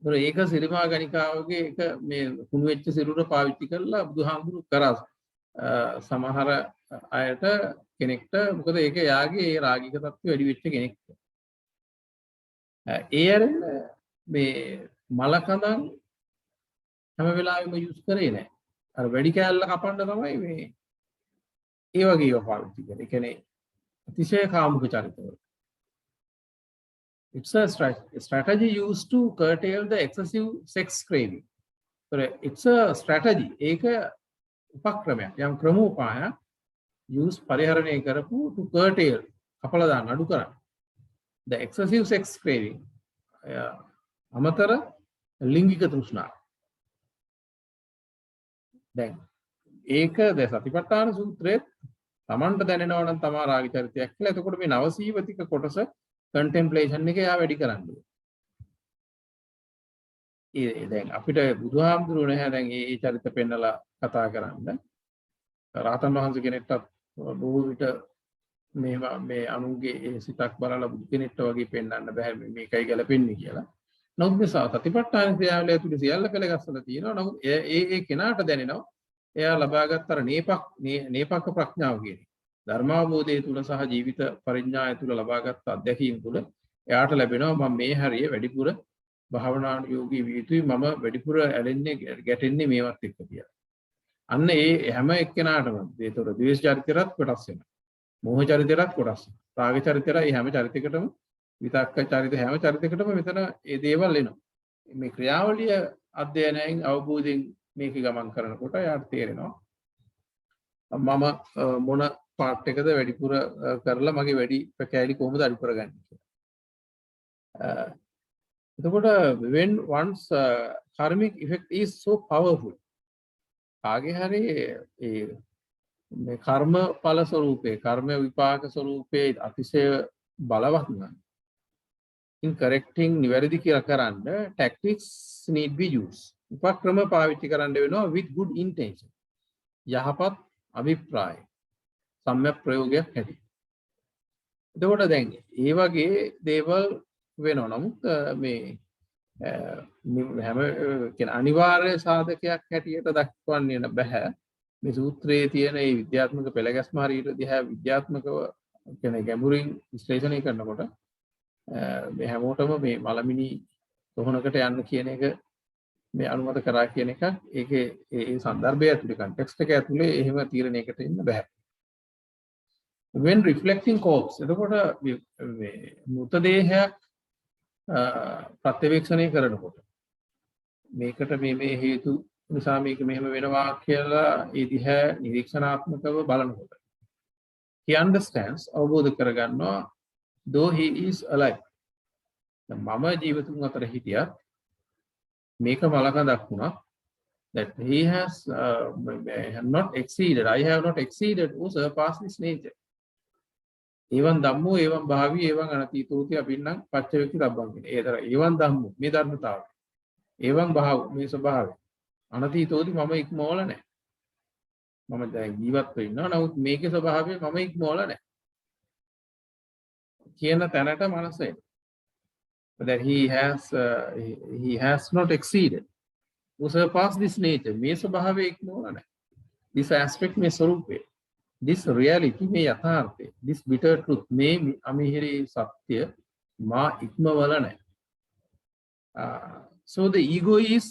Speaker 1: ඒක සිරිමා ගණිකාවගේ එක මේ කුණු වෙච්ච සිරුර පාවිච්චි කරලා බුදුහාමුදුරු කරා සමහර අයට කෙනෙක්ට මොකද ඒක යාගේ ඒ රාගික තත්ත්වය වැඩි වෙච්ච කෙනෙක්ට. ඒ අරෙන් මේ මල කඳන් හැම වෙලාවෙම යූස් කරේ නැහැ. අර වැඩි කෑල්ල කපන්න තමයි මේ ඒ වගේ ඒවා පාවිච්චි කරේ. ඒ කියන්නේ අතිශය කාමුක චරිතවල. It's a strategy used to curtail the excessive sex craving. So it's a strategy. ඒක උපක්‍රමයක්. යම් ක්‍රමෝපායක් use පරිහරණය කරපු to curtail කපලා දාන්න අඩු කරන්න. The excessive sex craving. අමතර ලිංගික තෘෂ්ණාව. දැන් ඒක දැන් සතිපට්ඨාන සූත්‍රයේ තමන්ට දැනෙනවා නම් තමා රාග චරිතයක් කියලා. එතකොට මේ නවසීවතික කොටස contemplation එක යා වැඩි කරන්න ඕනේ. ඒ දැන් අපිට බුදුහාමුදුරුවෝ නැහැ දැන් මේ චරිත පෙන්නලා කතා කරන්න. රාතන් වහන්සේ කෙනෙක්ට බොහෝ විට මේ අනුන්ගේ ඒ සිතක් බලලා බුදු කෙනෙක්ට වගේ පෙන්වන්න බෑ මේකයි ගැලපෙන්නේ කියලා. නමුත් මේ සතිපට්ඨාන ක්‍රියාවලිය ඇතුළේ සියල්ල පෙළගස්සලා තියෙනවා. නමුත් ඒ කෙනාට දැනෙනවා එයා ලබාගත් අර නේපක ප්‍රඥාව කියන්නේ ධර්මාවබෝධය තුල සහ ජීවිත පරිඥාය තුල ලබාගත් අත්දැකීම් තුල එයාට ලැබෙනවා මම මේ හරිය වැඩිපුර භාවනානුයෝගී විය යුතුයි මම වැඩිපුර ඇලෙන්නේ ගැටෙන්නේ මේවත් එක්ක කියලා. අන්න ඒ හැම එක්කෙනාටම ඒතර ද්වේෂ චරිතයත් කොටස් වෙනවා. මෝහ චරිතයත් කොටස් වෙනවා. රාග චරිතයත් මේ හැම චරිතයකටම විතක්ක චරිත හැම චරිතයකටම මෙතන ඒ දේවල් එනවා. මේ ක්‍රියාවලිය අධ්‍යයනයෙන් අවබෝධයෙන් මේක ගමන් කරනකොට යාට තේරෙනවා මම මොන පාර්ට් එකද වැඩිපුර කරලා මගේ වැඩි කැලි කොහොමද අඩු කරගන්නේ කියලා. එතකොට when one's karmic effect is so powerful කාගේ හරි ඒ මේ කර්ම ඵල ස්වરૂපේ කර්ම විපාක ස්වરૂපේ අතිශය බලවත් නම් in correcting නිවැරදි කියලා කරන්න tactics need be used. උපක්‍රම පාවිච්චි කරන්න වෙනවා with good intention. යහපත් අභිප්‍රාය සම්‍යක් ප්‍රයෝගයක් ඇති. එතකොට දැන් ඒ වගේ දේවල් වෙනවා. නමුත් මේ හැම කියන අනිවාර්ය සාධකයක් හැටියට දක්වන්නේ බෑ. මේ සූත්‍රයේ තියෙන මේ විද්‍යාත්මක පෙළගැස්ම හරියට දිහා විද්‍යාත්මකව කියන්නේ ගැඹුරින් විශ්ලේෂණය කරනකොට මේ හැමෝටම මේ මලමිනි තොහනකට යන්න කියන එක මේ අනුමත කරා කියන එක ඒකේ ඒ සන්දර්භය ඇතුලේ කන්ටෙක්ස්ට් එක ඇතුලේ එහෙම තීරණයකට එන්න බෑ. when reflecting corpse එතකොට මේ මృతදේහයක් ප්‍රත්‍යවේක්ෂණය කරනකොට මේකට මේ හේතු නිසා මේක මෙහෙම වෙනවා කියලා ඒ දිහා නිරීක්ෂණාත්මකව බලනකොට he understands අවබෝධ කරගන්නවා though he is alive මම ජීවිතුන් අතර හිටියත් මේක මලකඳක් වුණා that he has not exceeded I have not exceeded or surpassed this nature එවන් ධම්මෝ එවන් භාවී එවන් අනතීතෝති අපින්නම් පච්චවේක්ති තබ්බන් කියන්නේ. ඒතර එවන් ධම්මෝ මේ ධර්මතාවය. එවන් භාව මේ ස්වභාවය. අනතීතෝති මම ඉක්මවල නැහැ. මම දැන් ජීවත් වෙ ඉන්නවා. නමුත් මේකේ ස්වභාවය මම ඉක්මවල නැහැ. කියන තැනට මනස එන. that he has not exceeded or surpassed this nature. මේ ස්වභාවය ඉක්මවල නැහැ. this aspect මේ ස්වરૂපය. this reality මේ යථාර්ථය this bitter truth මේ අමිහිරි සත්‍ය මා ඉක්මවල නැහැ. So the ego is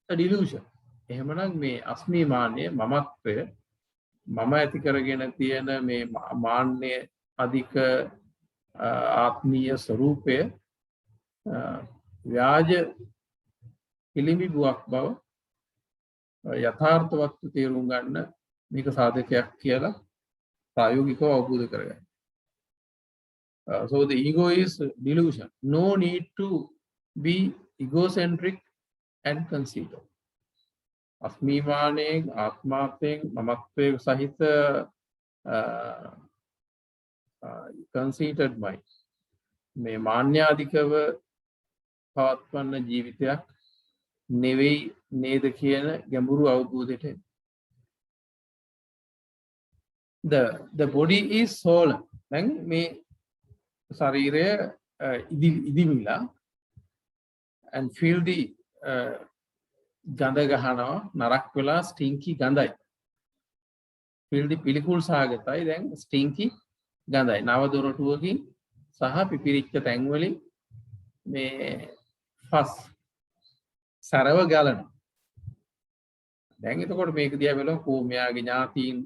Speaker 1: a delusion. එහෙමනම් මේ අස්මිමානය මමත්වය මම ඇති කරගෙන තියෙන මේ මාන්නය අධික ආත්මීය ස්වરૂපය ව්‍යාජ පිළිඹුවක් බව යථාර්ථවත් තේරුම් ගන්න මේක සාධකයක් කියලා ප්‍රායෝගිකව අවබෝධ කරගන්න. So the ego is delusion. No need to be egocentric and conceited. අස්මිමානයෙන් ආත්මාර්ථයෙන් මමත්වයේ සහිත conceited mind මේ මාන්‍යාධිකව පවත්වන ජීවිතයක් නෙවෙයි නේද කියන ගැඹුරු අවබෝධයට the body is soul. දැන් මේ ශරීරය ඉදිමිලා and feel the ගඳ ගහනවා නරක් වෙලා stinky ගඳයි. feel the පිළිකුල් සාගතයි දැන් stinky ගඳයි. නව දොරටුවකින් සහ පිපිරිච්ච තැන් වලින් මේ ෆස් සරව ගලනවා. දැන් එතකොට මේක දිහා බලමු කොහොමයාගේ ඥාතීන්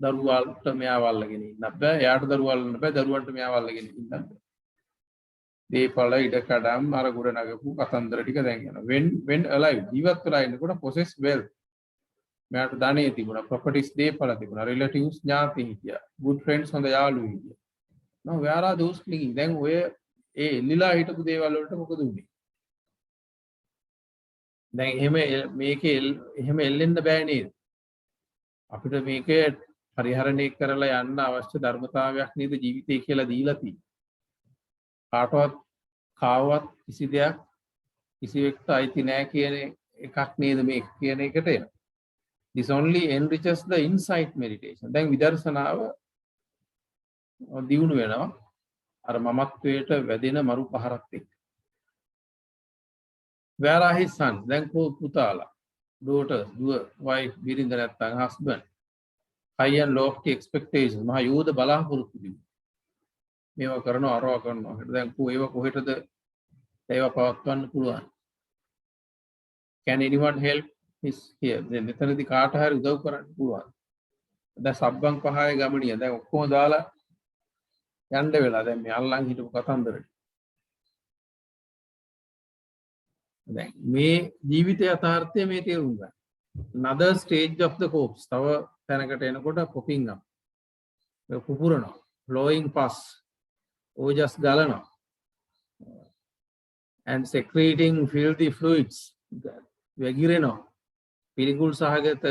Speaker 1: දරුවල්ට මෙයාව අල්ලගෙන ඉන්න බෑ. එයාට දරුවල් අල්ලන්න බෑ. දරුවන්ට මෙයාව අල්ලගෙන ඉන්න බෑ. දීපල ඉඩ කඩම් අර ගොඩ නගපු කතන්දර ටික දැන් යනවා. when alive ජීවත් වෙලා ඉන්නකොට possess wealth මෙයාට ධනෙ තිබුණා. properties දීපල තිබුණා. relatives ඥාති හිටියා. good friends හොඳ යාළුවෝ හිටියා. now where are those clinging? දැන් ඔය ඒ එල්ලිලා හිටපු දේවල් වලට මොකද උනේ? දැන් මේකේ එහෙම එල්ලෙන්න බෑ නේද? අපිට මේකේ පරිහරණය කරලා යන්න අවශ්‍ය ධර්මතාවයක් නේද ජීවිතය කියලා දීලා තියෙන්නේ. කාටවත් කාවවත් කිසි දෙයක් කිසිවෙක්ට අයිති නැහැ කියන එකක් නේද මේ කියන එකට එන. This only enriches the insight meditation. දැන් විදර්ශනාව දියුණු වෙනවා අර මමත්වයට වැදෙන මරු පහරක් එක්ක. Where are his sons? දැන් පුතාලා, daughters, දුව, wife, බිරිඳ නැත්නම් husband. High and lofty expectations. මහා යෝධ බලාපොරොත්තු තිබු. මේවා කරනවා අරවා කරනවා. දැන් ඒවා කොහෙටද ඒවා පවත්වන්න පුළුවන්? Can anyone help his here? දැන් මෙතනදී කාට හරි උදව් කරන්න පුළුවන්. දැන් සබ්බන් පහේ ගමනිය දැන් ඔක්කොම දාලා යන්න වෙලා දැන් මේ අල්ලන් හිටපු කතන්දරේ. දැන් මේ ජීවිත යථාර්ථය මේ තේරුම් ගන්න. another stage of the corpse. තව තැනකට එනකොට popping up. පුපුරනවා. flowing pus. ඕජස් ගලනවා. and secreting filthy fluids. වැగిරෙනවා. පිළිකුල් සහගත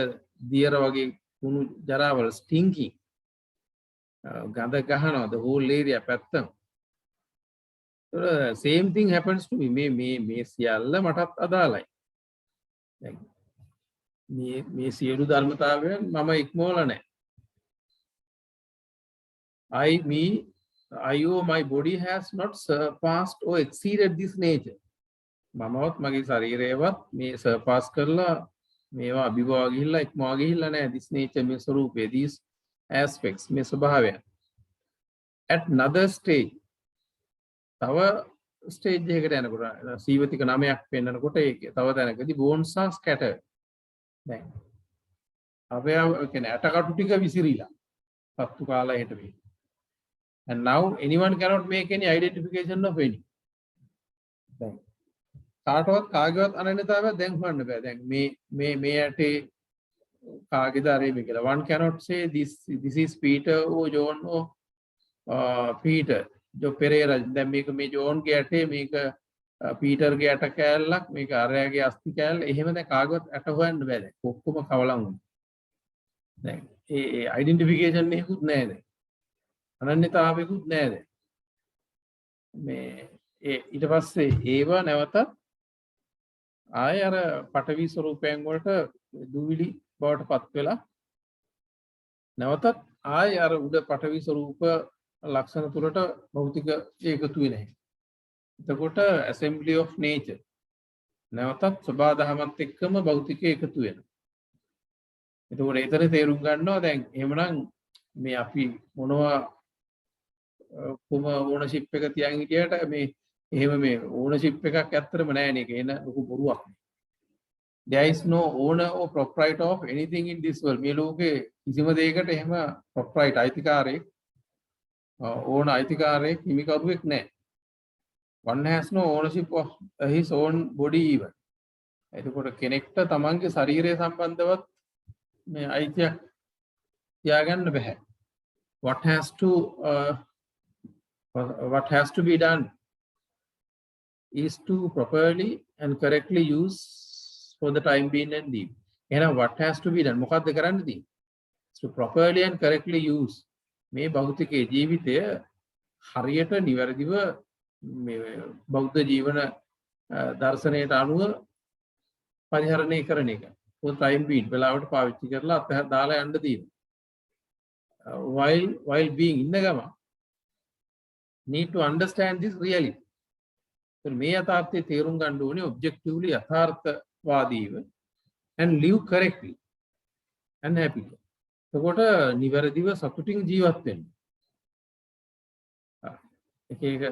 Speaker 1: දියර වගේ කුණු ජරාවල් stinky. ගඳ ගහනවා the whole area පැත්තම. same thing happens to me. මේ සියල්ල මටත් අදාළයි. දැන් මේ සියලු ධර්මතාවයන් මම ඉක්මවල නැහැ. I me my body has not surpassed or exceeded this nature. මමවත් මගේ ශරීරයවත් මේ surpass කරලා මේවා අභිභවා ගිහිල්ලා ඉක්මවා ගිහිල්ලා නැහැ. This nature මේ ස්වરૂපය, these aspects මේ ස්වභාවයන්. At another stage, තව stage එකකට යනකොට සීවතික 9ක් පෙන්නකොට ඒකේ තව තැනකදී bones are scattered. දැන් අවයව කියන්නේ ඇටකටු ටික විසිරීලා පත්තු කාලා හෙට වෙයි. And now anyone cannot make any identification of any. දැන් කාටවත් කාගේවත් අනන්‍යතාවයක් දැන් හොයන්න බෑ. දැන් මේ ඇටේ කාගේද අරේ මේ කියලා. One cannot say this is Peter or John or Peter जो Pereira. දැන් මේක මේ ජෝන් ගේ ඇටේ මේක පීටර් ගේ ඇට කෑල්ලක් මේක අරයාගේ අස්ති කෑල්ල. එහෙම දැන් කාගවත් ඇට හොයන්න බෑ. දැන් ඔක්කොම කවලම් වුණා. දැන් ඒ identification එකකුත් නැහැ දැන්. අනන්‍යතාවයකුත් නැහැ දැන්. මේ ඊට පස්සේ ඒව නැවතත් ආය අර පටවි ස්වරූපයන් වලට දුවිලි බවට පත් වෙලා නැවතත් ආය අර උඩ පටවි ස්වරූප ලක්ෂණ තුලට භෞතික ඒකතු වෙන්නේ. එතකොට assembly of nature නැවතත් සබා දහමත් එක්කම භෞතික එකතු වෙනවා. එතකොට ඒතර තේරුම් ගන්නවා දැන් එහෙමනම් මේ අපි මොනවා කොම ඕනර්ෂිප් එක තියන් හිටියට මේ එහෙම මේ ඕනර්ෂිප් එකක් ඇත්තටම නැහැ නේ. ඒක එන ලොකු බොරුවක්. There is no owner or proprietor of anything in this world. මේ ලෝකේ කිසිම දෙයකට එහෙම proprietor අයිතිකාරයෙක් ඕන අයිතිකාරයෙක් හිමිකරුවෙක් නැහැ. One has no ownership of his own body even. එතකොට කෙනෙක්ට තමන්ගේ ශරීරය සම්බන්ධවත් මේ අයිතියක් තියාගන්න බෑ. What has to be done is to properly and correctly use for the time being and leave. එහෙනම් what has to be done මොකද්ද කරන්න තියෙන්නේ? To properly and correctly use මේ භෞතිකයේ ජීවිතය හරියට නිවැරදිව මේ බෞද්ධ ජීවන දර්ශනයට අනුව පරිහරණය කරන එක. for time being වෙලාවට පාවිච්චි කරලා අතහැර දාලා යන්න තියෙනවා. while being in the gama need to understand this reality. මේ යථාර්ථයේ තේරුම් ගන්න ඕනේ objectively යථාර්ථවාදීව and live correctly and happily. එතකොට නිවැරදිව සතුටින් ජීවත් වෙන්න. එක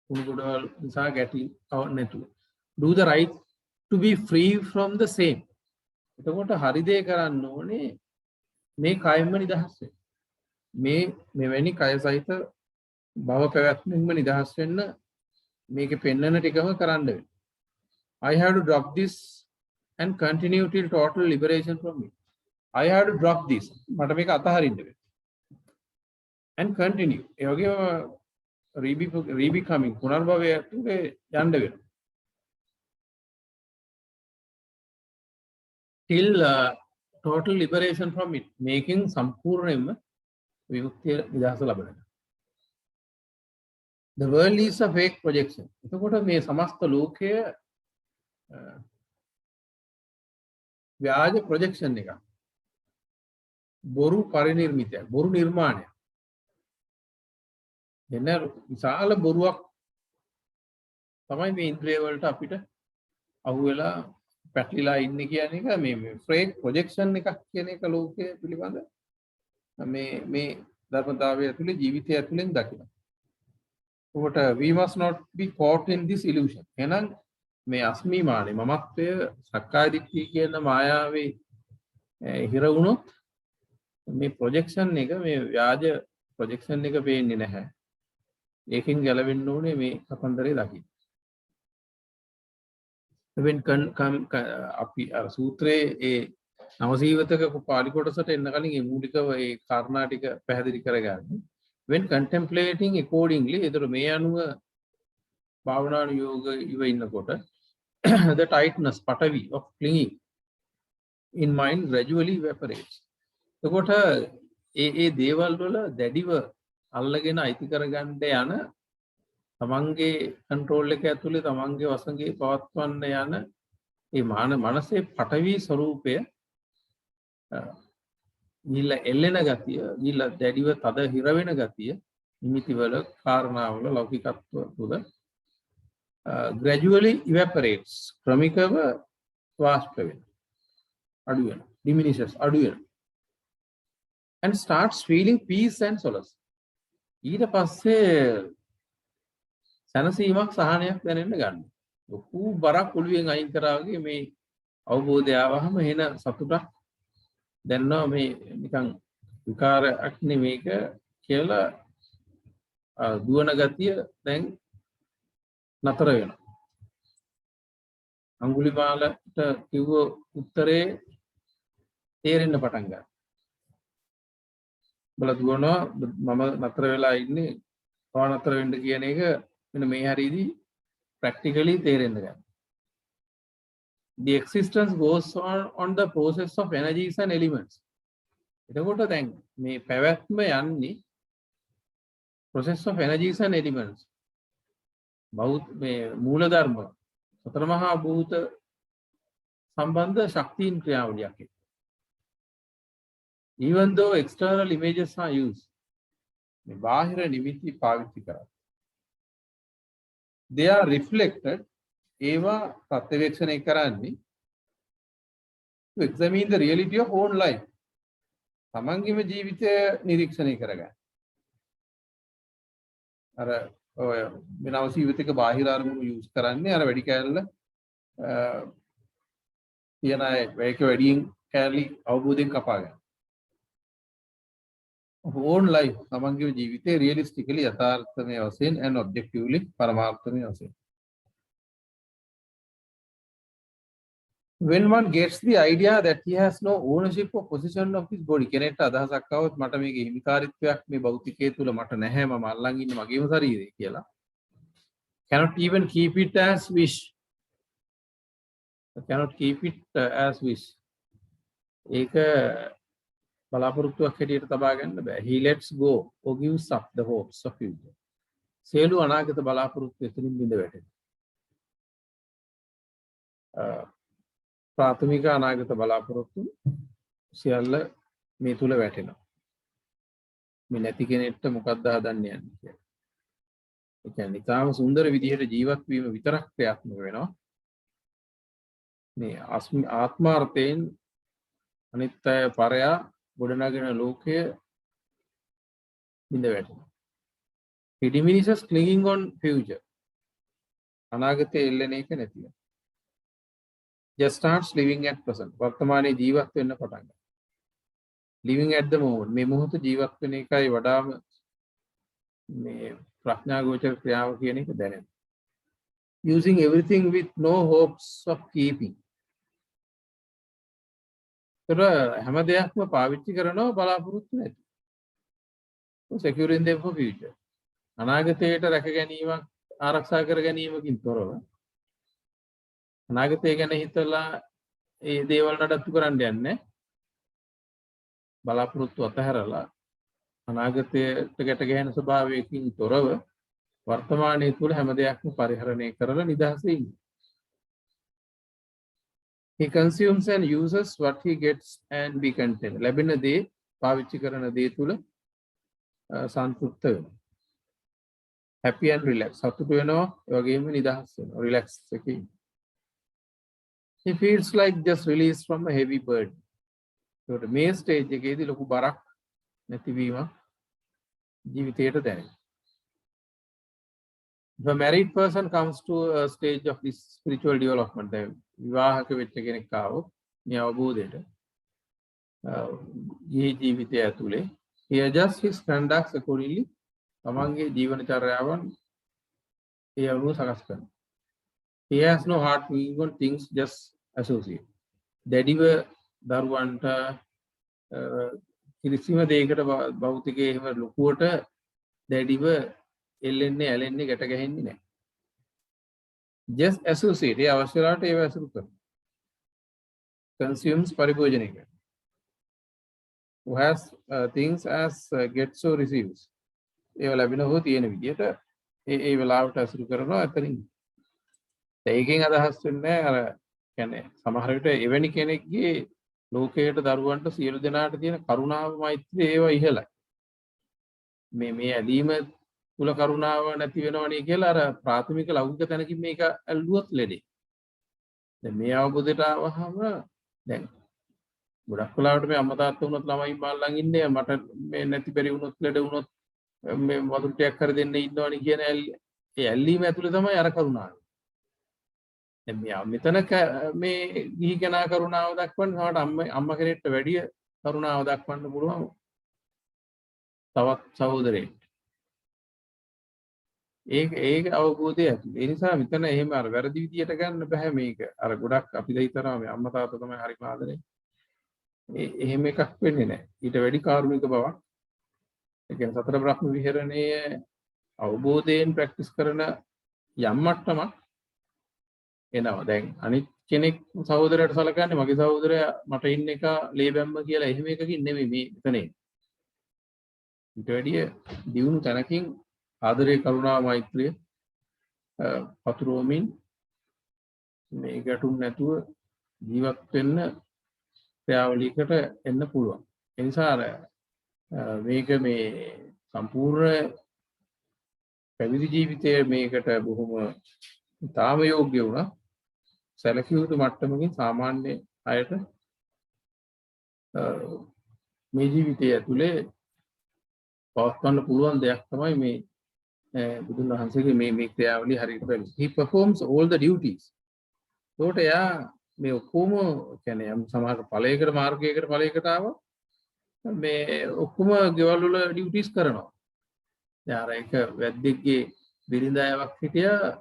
Speaker 1: කුණුගොඩවල් නිසා ගැටි නැතුව. Do the right to be free from the same. එතකොට හරි දේ කරන්න ඕනේ මේ කයෙන්ම නිදහස් වෙන්න. මෙවැනි කය සහිත භව පැවැත්මෙන්ම නිදහස් වෙන්න මේක පෙන්වන ටිකම කරන්න වෙනවා. I have to drop this and continue till total liberation from it. I have to drop this. මට මේක අතහරින්න වෙනවා. And continue. ඒ වගේම rebecoming පුනර්භවය තුනේ යන්න වෙනවා. Till total liberation from it. Making සම්පූර්ණයෙන්ම විමුක්තිය නිදහස ලබනවා. The world is a fake projection. එතකොට මේ සමස්ත ලෝකය ව්‍යාජ ප්‍රොජෙක්ෂන් එකක්. බොරු පරිනිර්මිතයක්, බොරු නිර්මාණයක්. එන විශාල බොරුවක් තමයි මේ ඉන්ද්‍රිය වලට අපිට අහුවෙලා පැටලිලා ඉන්නේ කියන එක මේ fake projection එකක් කියන එක ලෝකයේ පිළිබඳ මේ ධර්මතාවය ඇතුලේ ජීවිතය ඇතුලෙන් දකිනවා. we must not be caught in this illusion. එහෙනම් මේ අස්මිමානේ මමත්වය සක්කාය දිට්ඨිය කියන මායාවේ හිර වුණොත් මේ ප්‍රොජෙක්ෂන් එක මේ ව්‍යාජ ප්‍රොජෙක්ෂන් එක පේන්නේ නැහැ. ඒකෙන් ගැලවෙන්න ඕනේ මේ කතන්දරේ දකින්න. අපි අර සූත්‍රයේ ඒ නවසීවතක පාලි කොටසට එන්න කලින් මේ මූලිකව ඒ කාරණා ටික පැහැදිලි කරගන්න. When contemplating accordingly, either මේ අනුව භාවනා යෝග ඉව ඉන්නකොට the tightness patavi of clinging in mind gradually evaporates. එතකොට ඒ දේවල් වල දැඩිව අල්ලගෙන අයිති කරගන්න යන තමන්ගේ කන්ට්‍රෝල් එක ඇතුලේ තමන්ගේ වසඟේ පවත්වන්න යන මේ මනසේ පටවි ස්වરૂපය නිල එල්ලෙන ගතිය, නිල දැඩිව තද හිර වෙන ගතිය නිමිතිවල කාරණාවල ලෞකිකත්ව තුළ gradually evaporates ක්‍රමිකව වාෂ්ප වෙනවා අඩු වෙනවා diminishes අඩු වෙනවා and starts feeling peace and solace ඊට පස්සේ සැනසීමක් සහනයක් දැනෙන්න ගන්නවා ලොකු බරක් ඔළුවෙන් අයින් කරා වගේ මේ අවබෝධය ආවහම එන සතුටක් දැනනවා මේ නිකන් විකාරයක් නෙමේක කියලා දුවන ගතිය දැන් නතර වෙනවා අඟුලිමාලට කිව්ව උත්තරේ තේරෙන්න පටන් ගන්නවා බල දුවනවා මම නතර වෙලා ඉන්නේ තව නතර වෙන්න කියන එක මෙන්න මේ හරියදී practically තේරෙන්න ගන්නවා the existence goes on the process of energies and elements එතකොට දැන් මේ පැවැත්ම යන්නේ process of energies and elements මේ මූල ධර්ම සතර මහා භූත සම්බන්ධ ශක්තියින් ක්‍රියාවලියක් even though external images are used මේ බාහිර නිමිති පාවිච්චි කරා they are reflected ඒවා ප්‍රත්‍යවේක්ෂණය කරන්නේ to examine the reality of own life තමන්ගේම ජීවිතය නිරීක්ෂණය කරගන්න අර ඔය වෙනම ජීවිතයක බාහිර අරමුණු යූස් කරන්නේ අර වැඩි කැලල තියන අය ඒක වැඩියෙන් කැලලි අවබෝධයෙන් කපා ගන්න own life තමන්ගේ ජීවිතේ realistically යථාර්ථමය වශයෙන් and objectively පරමාර්ථමය වශයෙන් when one gets the idea that he has no ownership or possession of his body කෙනෙක්ට අදහසක් આવොත් මට මේකේ හිමිකාරීත්වයක් මේ භෞතිකයේ තුල මට නැහැ මම අල්ලන් ඉන්නේ මගේම ශරීරය කියලා cannot even keep it as wish ඒක බලාපොරොත්තුවක් හැටියට තබා ගන්න බෑ he lets go or gives up the hopes of future සියලු අනාගත බලාපොරොත්තු එතනින් බිඳ වැටෙනවා ප්‍රාථමික අනාගත බලාපොරොත්තු සියල්ල මේ තුල වැටෙනවා මේ නැති කෙනෙක්ට මොකක්ද හදන්න යන්නේ කියලා ඒ කියන්නේ තාම සුන්දර විදිහට ජීවත් වීම විතරක් ක්‍රියාත්මක වෙනවා මේ ආත්මාර්ථයෙන් අනිත්‍ය පරයා ගොඩනගෙන ලෝකය බිඳ වැටෙනවා he diminishes clinging on future අනාගතයේ එල්ලෙන එක නැතිව just starts living at present වර්තමානයේ ජීවත් වෙන්න පටන් ගන්නවා living at the moment මේ මොහොත ජීවත් වෙන එකයි වඩාම මේ ප්‍රඥා ගෝචර ක්‍රියාව කියන එක දැනෙනවා using everything with no hopes of keeping ඒතර හැම දෙයක්ම පාවිච්චි කරනවා බලාපොරොත්තු නැති securing them for future අනාගතයට රැක ගැනීමක් ආරක්ෂා කර ගැනීමකින් තොරව අනාගතය ගැන හිතලා ඒ දේවල් නඩත්තු කරන්න යන්නේ බලාපොරොත්තු අතහැරලා අනාගතයට ගැට ගැහෙන ස්වභාවයකින් තොරව වර්තමානයේ තුල හැම දෙයක්ම පරිහරණය කරලා නිදහසේ ඉන්නේ he consumes and uses what he gets and be content ලැබෙන දේ පාවිච්චි කරන දේ තුල සන්තුෂ්ත වෙනවා happy and relax සතුට වෙනවා ඒ වගේම නිදහස් වෙනවා relax එකේ he feels like just released from a heavy burden ඒකට මේ ස්ටේජ් එකේදී ලොකු බරක් නැතිවීම ජීවිතයට දැනෙනවා if a married person comes to a stage of this spiritual development දැන් විවාහක වෙච්ච කෙනෙක් ආවොත් මේ අවබෝධයට ජීවිතය ඇතුලේ he adjusts his conduct accordingly තමන්ගේ ජීවන චර්යාවන් ඒ අනුව සකස් කරනවා he has no hard feeling on things just associate දැඩිව දරුවන්ට කිසිම දෙයකට භෞතිකයේ එහෙම ලොකුවට දැඩිව එල්ලෙන්නේ ඇලෙන්නේ ගැට ගැහෙන්නේ නැහැ just associate ඒ අවශ්‍ය වෙලාවට ඒව ඇසුරු කරනවා consumes පරිභෝජනය කරනවා who has things as gets or receives ඒව ලැබෙන හෝ තියෙන විදිහට ඒ වෙලාවට ඇසුරු කරනවා එතනින් ඒකෙන් අදහස් වෙන්නේ අර කියන්නේ සමහර විට එවැනි කෙනෙක්ගේ ලෝකයට දරුවන්ට සියලු දෙනාට තියෙන කරුණාව මෛත්‍රිය ඒව ඉහළයි මේ ඇලීම තුල කරුණාව නැති වෙනවනේ කියලා අර ප්‍රාථමික ලෞකික තැනකින් මේක ඇල්ලුවොත් ලෙඩේ. දැන් මේ අවබෝධයට ආවහම දැන් ගොඩක් වෙලාවට මේ අම්මා තාත්තා වුණත් ළමයි බාල්ලන් ඉන්නේ මට මේ නැති බැරි වුණොත් ලෙඩ වුණොත් මේ වතුර ටිකක් කර දෙන්න ඉන්නවනේ කියන ඒ ඇල්ලීම ඇතුලේ තමයි අර කරුණාව. දැන් මෙතන මේ ගිහි කෙනා කරුණාව දක්වන්නේ සමහරට අම්මා කෙනෙක්ට වැඩිය කරුණාව දක්වන්න පුළුවන් තවත් සහෝදරයෙක්. ඒක අවබෝධය ඇතුළේ. ඒ නිසා මෙතන එහෙම අර වැරදි විදියට ගන්න බෑ මේක. අර ගොඩක් අපි දෙයිතරම මේ අම්මා තාත්තා තමයි හරිම ආදරේ. එහෙම එකක් වෙන්නේ නැහැ. ඊට වැඩි කාරුණික බවක්. ඒ කියන්නේ සතර බ්‍රහ්ම විහරණයේ අවබෝධයෙන් ප්‍රැක්ටිස් කරන යම් මට්ටමක් එනවා. දැන් අනිත් කෙනෙක් සහෝදරයට සලකන්නේ මගේ සහෝදරයා මට ඉන්න එක ලේ බැම්ම කියලා එහෙම එකකින් නෙමෙයි මේ මෙතනේ. ඊට වැඩිය දියුණු තැනකින් ආදරේ කරුණා මෛත්‍රිය පතුරවමින් මේ ගැටුම් නැතුව ජීවත් වෙන්න ක්‍රියාවලියකට එන්න පුළුවන්. ඒ නිසා මේක මේ සම්පූර්ණ පැවිදි ජීවිතයේ මේකට බොහොම තාම යෝග්‍ය වුණා. සැලකිය යුතු මට්ටමකින් සාමාන්‍ය අයට මේ ජීවිතය ඇතුලේ පවත්වන්න පුළුවන් දෙයක් තමයි මේ බුදුන් වහන්සේගේ මේ ක්‍රියාවලිය හරියට බලන්න. He performs all the duties. ඒකට එයා මේ ඔක්කොම කියන්නේ සමහර ඵලයකට මාර්ගයකට ආවා මේ ඔක්කොම ගෙවල් වල ඩියුටිස් කරනවා. දැන් අර එක වැද්දෙක්ගේ බිරිඳාවක් හිටියා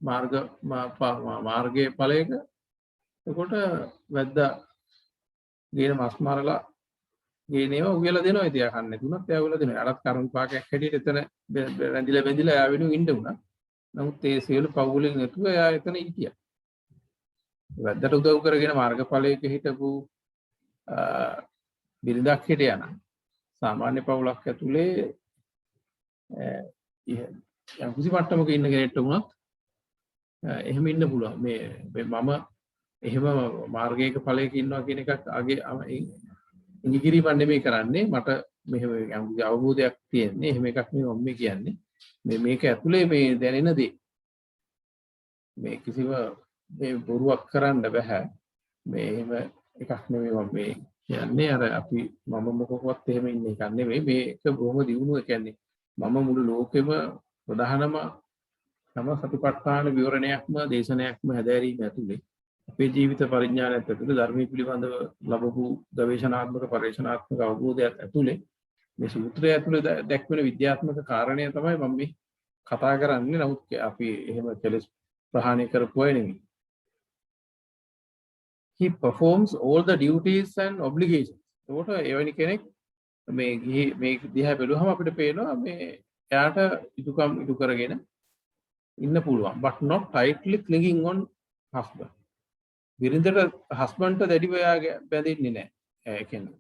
Speaker 1: මාර්ගයේ ඵලයක. එතකොට වැද්දා ගේන මස් මරලා ගේනේව උයලා දෙනවා. ඉතින් යා කන්නේ තුනක් එයා උයලා දෙනවා. අරත් කරුණ පාකයක් හැටියට එතන වැඳිලා එයා වෙනුවෙන් ඉන්න උනා. නමුත් ඒ සියලු පවුලෙන් නැතුව එයා එතන හිටියා. වැද්දට උදව් කරගෙන මාර්ගඵලයක හිටපු බිරිඳක් හිටියා නම් සාමාන්‍ය පවුලක් ඇතුලේ යම් කිසි මට්ටමක ඉන්න කෙනෙක්ට වුණත් එහෙම ඉන්න පුළුවන්. මේ මම එහෙම මාර්ගයක ඵලයක ඉන්නවා කියන එකක් අගේ ඉඟිකිරීමක් නෙමෙයි කරන්නේ. මට මෙහෙම යම් කිසි අවබෝධයක් තියෙන්නේ. එහෙම එකක් නෙමෙයි මම කියන්නේ. මේක ඇතුලේ මේ දැනෙන දේ. මේ කිසිම මේ බොරුවක් කරන්න බෑ. මේ එහෙම එකක් නෙමෙයි මම මේ කියන්නේ. අර අපි මම මොකකවත් එහෙම ඉන්න එකක් නෙමෙයි. මේක බොහොම දියුණුව කියන්නේ. මම මුළු ලෝකෙම ප්‍රධානම තම සතිපට්ඨාන විවරණයක්ම දේශනයක්ම හැදෑරීම ඇතුලේ අපේ ජීවිත පරිඥානයත් ඇතුලේ ධර්මයේ පිළිබඳව ලැබපු ගවේෂණාත්මක පරිශනාත්මක අවබෝධයත් ඇතුලේ මේ සූත්‍රය ඇතුලේ දැක්වෙන විද්‍යාත්මක කාරණය තමයි මම මේ කතා කරන්නේ. නමුත් අපි එහෙම කෙලස් ප්‍රහාණය කරපු අය නෙමෙයි. He performs all the duties and obligations. ඒකට එවැනි කෙනෙක් මේ දිහා බැලුවම අපිට පේනවා මේ එයාට ඉදුකම් ඉදු කරගෙන ඉන්න පුළුවන්. but not tightly clinging on husband. බිරිඳට හස්බන්ඩ්ට දැඩිව බැඳෙන්නේ නැහැ. ඒ කියන්නේ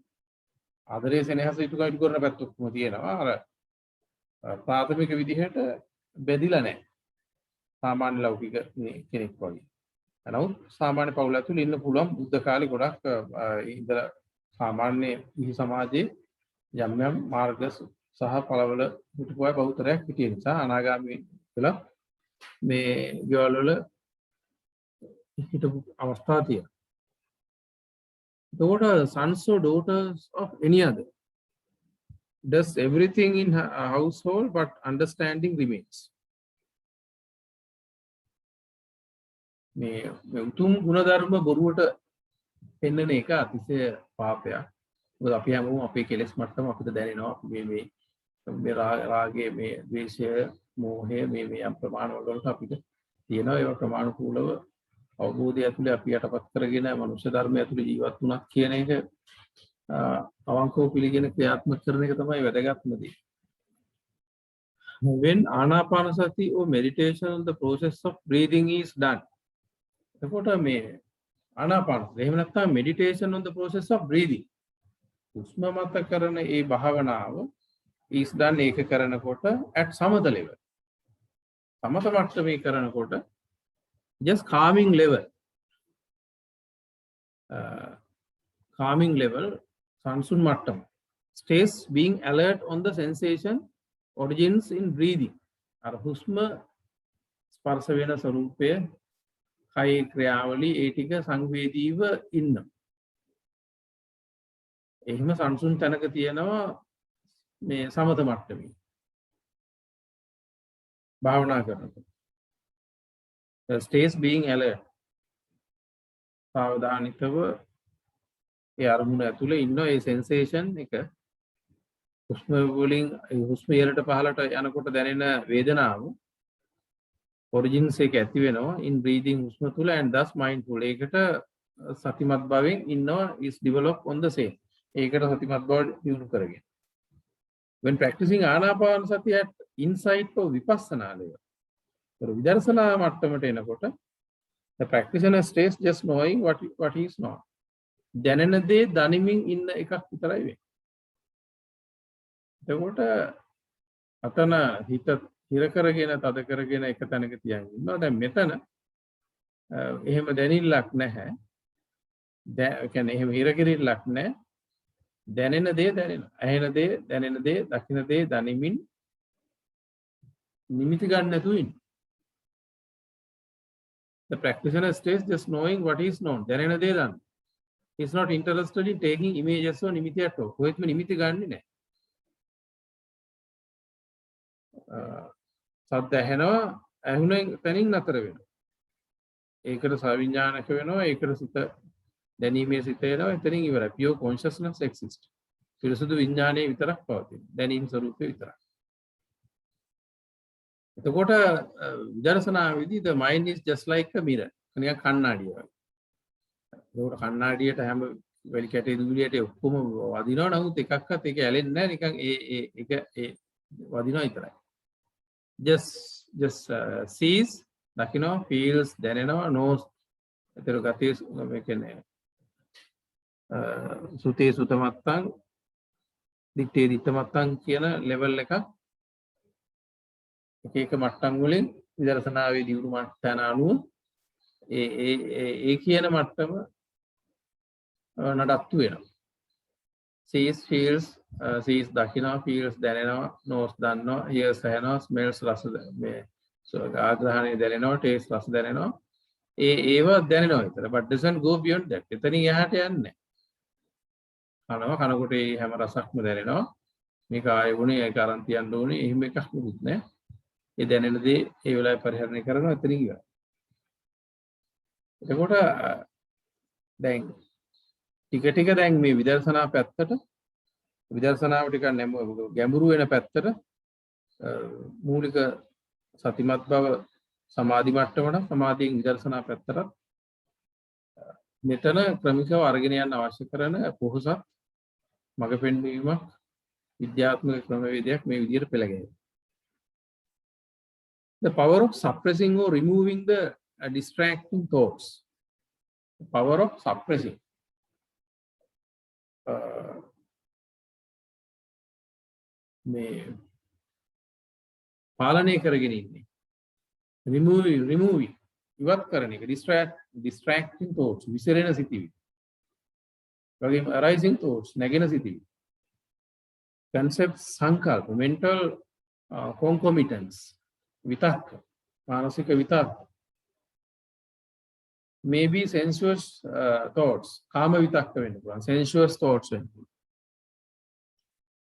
Speaker 1: ආදරයේ සෙනෙහස ඉදු කරන පැත්තක්ම තියෙනවා. අර ප්‍රාථමික විදිහට බැඳිලා නැහැ. සාමාන්‍ය ලෞකික කෙනෙක් වගේ. නමුත් සාමාන්‍ය පවුල ඇතුළේ ඉන්න පුළුවන්. බුද්ධ කාලේ ගොඩක් ඉඳලා සාමාන්‍ය ඉහි සමාජයේ යම් යම් මාර්ග සහ ඵලවල හිටපු අය බහුතරයක් හිටිය නිසා අනාගාමී වෙලා මේ ගෙවල් වල හිටපු අවස්ථා තියෙනවා. එතකොට sons or daughters of any other does everything in a household but understanding remains. මේ උතුම් ගුණධර්ම බොරුවට පෙන්වන එක අතිශය පාපයක්. මොකද අපි හැමෝම අපේ කෙලෙස් මට්ටම අපිට දැනෙනවා. මේ රාගයේ මේ ද්වේෂය මෝහය මේ යම් ප්‍රමාණ වලට අපිට තියෙනවා. ඒවා ප්‍රමාණිකූලව අවබෝධය ඇතුලේ අපි යටපත් කරගෙන මනුෂ්‍ය ධර්මය ඇතුලේ ජීවත් වුණත් කියන එක අවංකව පිළිගෙන ක්‍රියාත්මක කරන එක තමයි වැදගත්ම දේ. When ආනාපානසති or meditation the process of breathing is done. එතකොට මේ ආනාපාන එහෙම නැත්නම් meditation on the process of breathing. හුස්ම මත කරන ඒ භාවනාව is done ඒක කරනකොට at සමත level. සමත මට්ටමේ කරනකොට just calming level සංසුන් මට්ටම stays being alert on the sensation origins in breathing. අර හුස්ම ස්පර්ශ වෙන ස්වરૂපය කයි ක්‍රියාවලිය ඒ ටික සංවේදීව ඉන්න. එහෙම සංසුන් තැනක තියෙනවා මේ සමත මට්ටමේ භාවනා කරනකොට. stays being alert. සාවධානිකව ඒ අරමුණ ඇතුලේ ඉන්න ඒ sensation එක හුස්ම වලින් හුස්ම ඉහළට පහළට යනකොට දැනෙන වේදනාව origins එක ඇති වෙනවා in breathing හුස්ම තුල and thus mindful. ඒකට සතිමත් භාවයෙන් ඉන්නවා is develop on the same. ඒකට සතිමත් බව දියුණු කරගෙන. when practicing ආනාපානසතිය at insight for vipassana level. විදර්ශනා මට්ටමට එනකොට the practitioner stays just knowing what he is not. දැනෙන දේ දනිමින් ඉන්න එකක් විතරයි වෙන්නේ. එතකොට අතන හිත හිර කරගෙන තද කරගෙන එක තැනක තියන් ඉන්නවා. දැන් මෙතන එහෙම දැනෙන්නක් නැහැ. ඒ කියන්නේ එහෙම හිර කිරිල්ලක් නැහැ. දැනෙන දේ දැනෙන. ඇහෙන දේ දැනෙන දේ දකින්න දේ දනිමින් නිමිති ගන්න නැතුව ඉන්න. The practitioner stays just knowing what is known. දැනෙන දේ දන්න. He is not interested in taking images or නිමිති at all. කොහෙත්ම නිමිති ගන්නෙ නැහැ. සද්ද ඇහෙනවා ඇහුණෙන් තනින් නතර වෙනවා. ඒකට සවිඥානික වෙනවා. ඒකට සිත දැනීමේ සිත එනවා. එතනින් ඉවරයි. pure consciousness exists. පිරිසුදු විඥානයේ විතරක් පවතින. දැනීම් ස්වરૂපේ විතරයි. එතකොට විදර්ශනාවේදී the mind is just like a mirror. නිකන් කණ්ණාඩිය වගේ. ඒකට කණ්ණාඩියට හැම වෙලි කැටේ දුලියට ඔක්කොම වදිනවා. නමුත් එකක්වත් ඒක ඇලෙන්නේ නැහැ. නිකන් ඒ වදිනවා විතරයි. just sees, දකිනවා, feels, දැනෙනවා, knows. ඒතර ගතිය මේ කියන්නේ සුතේ සුතමත්තං දිත්තේ දිත්තමත්තං කියන ලෙවල් එකක් එක මට්ටම් වලින් විදර්ශනාවේ දියුණු මට්ටම අනුව ඒ කියන මට්ටම නඩත්තු වෙනවා. sees, feels, sees දකිනවා, feels දැනෙනවා, knows දන්නවා, hears ඇහෙනවා, smells රස මේ ආග්‍රහණය දැනෙනවා, taste රස දැනෙනවා. ඒව දැනෙනවා විතර. but doesn't go beyond that. එතනින් එහාට යන්නේ නැහැ. කනකොට ඒ හැම රසක්ම දැනෙනවා. මේක ආයෙ වුණේ ඒක අරන් තියන්න ඕනේ. එහෙම එකක් නෙකුත් නෑ. ඒ දැනෙන දේ ඒ වෙලාවේ පරිහරණය කරනවා. එතනින් ඉවරයි. එතකොට දැන් ටික ටික දැන් මේ විදර්ශනා පැත්තට විදර්ශනාව ටික ගැඹුරු වෙන පැත්තට මූලික සතිමත් බව සමාධි මට්ටමට සමාධියෙන් විදර්ශනා පැත්තට මෙතන ක්‍රමිකව අරගෙන යන්න අවශ්‍ය කරන පොහොසත් මඟ පෙන්වීමක් විද්‍යාත්මක ක්‍රමවේදයක් මේ විදිහට පෙළ ගැහෙනවා. The power of suppressing or removing the distracting thoughts. The power of suppressing. මේ පාලනය කරගෙන ඉන්නේ. removing ඉවත් කරන එක distracting thoughts විසිරෙන සිතිවිලි. වගේම arising thoughts නැගෙන සිතිවිලි. concepts සංකල්ප mental concomitants විතක්ක මානසික විතක්ක. maybe sensuous thoughts කාම විතක්ක වෙන්න පුළුවන්. sensuous thoughts වෙන්න පුළුවන්.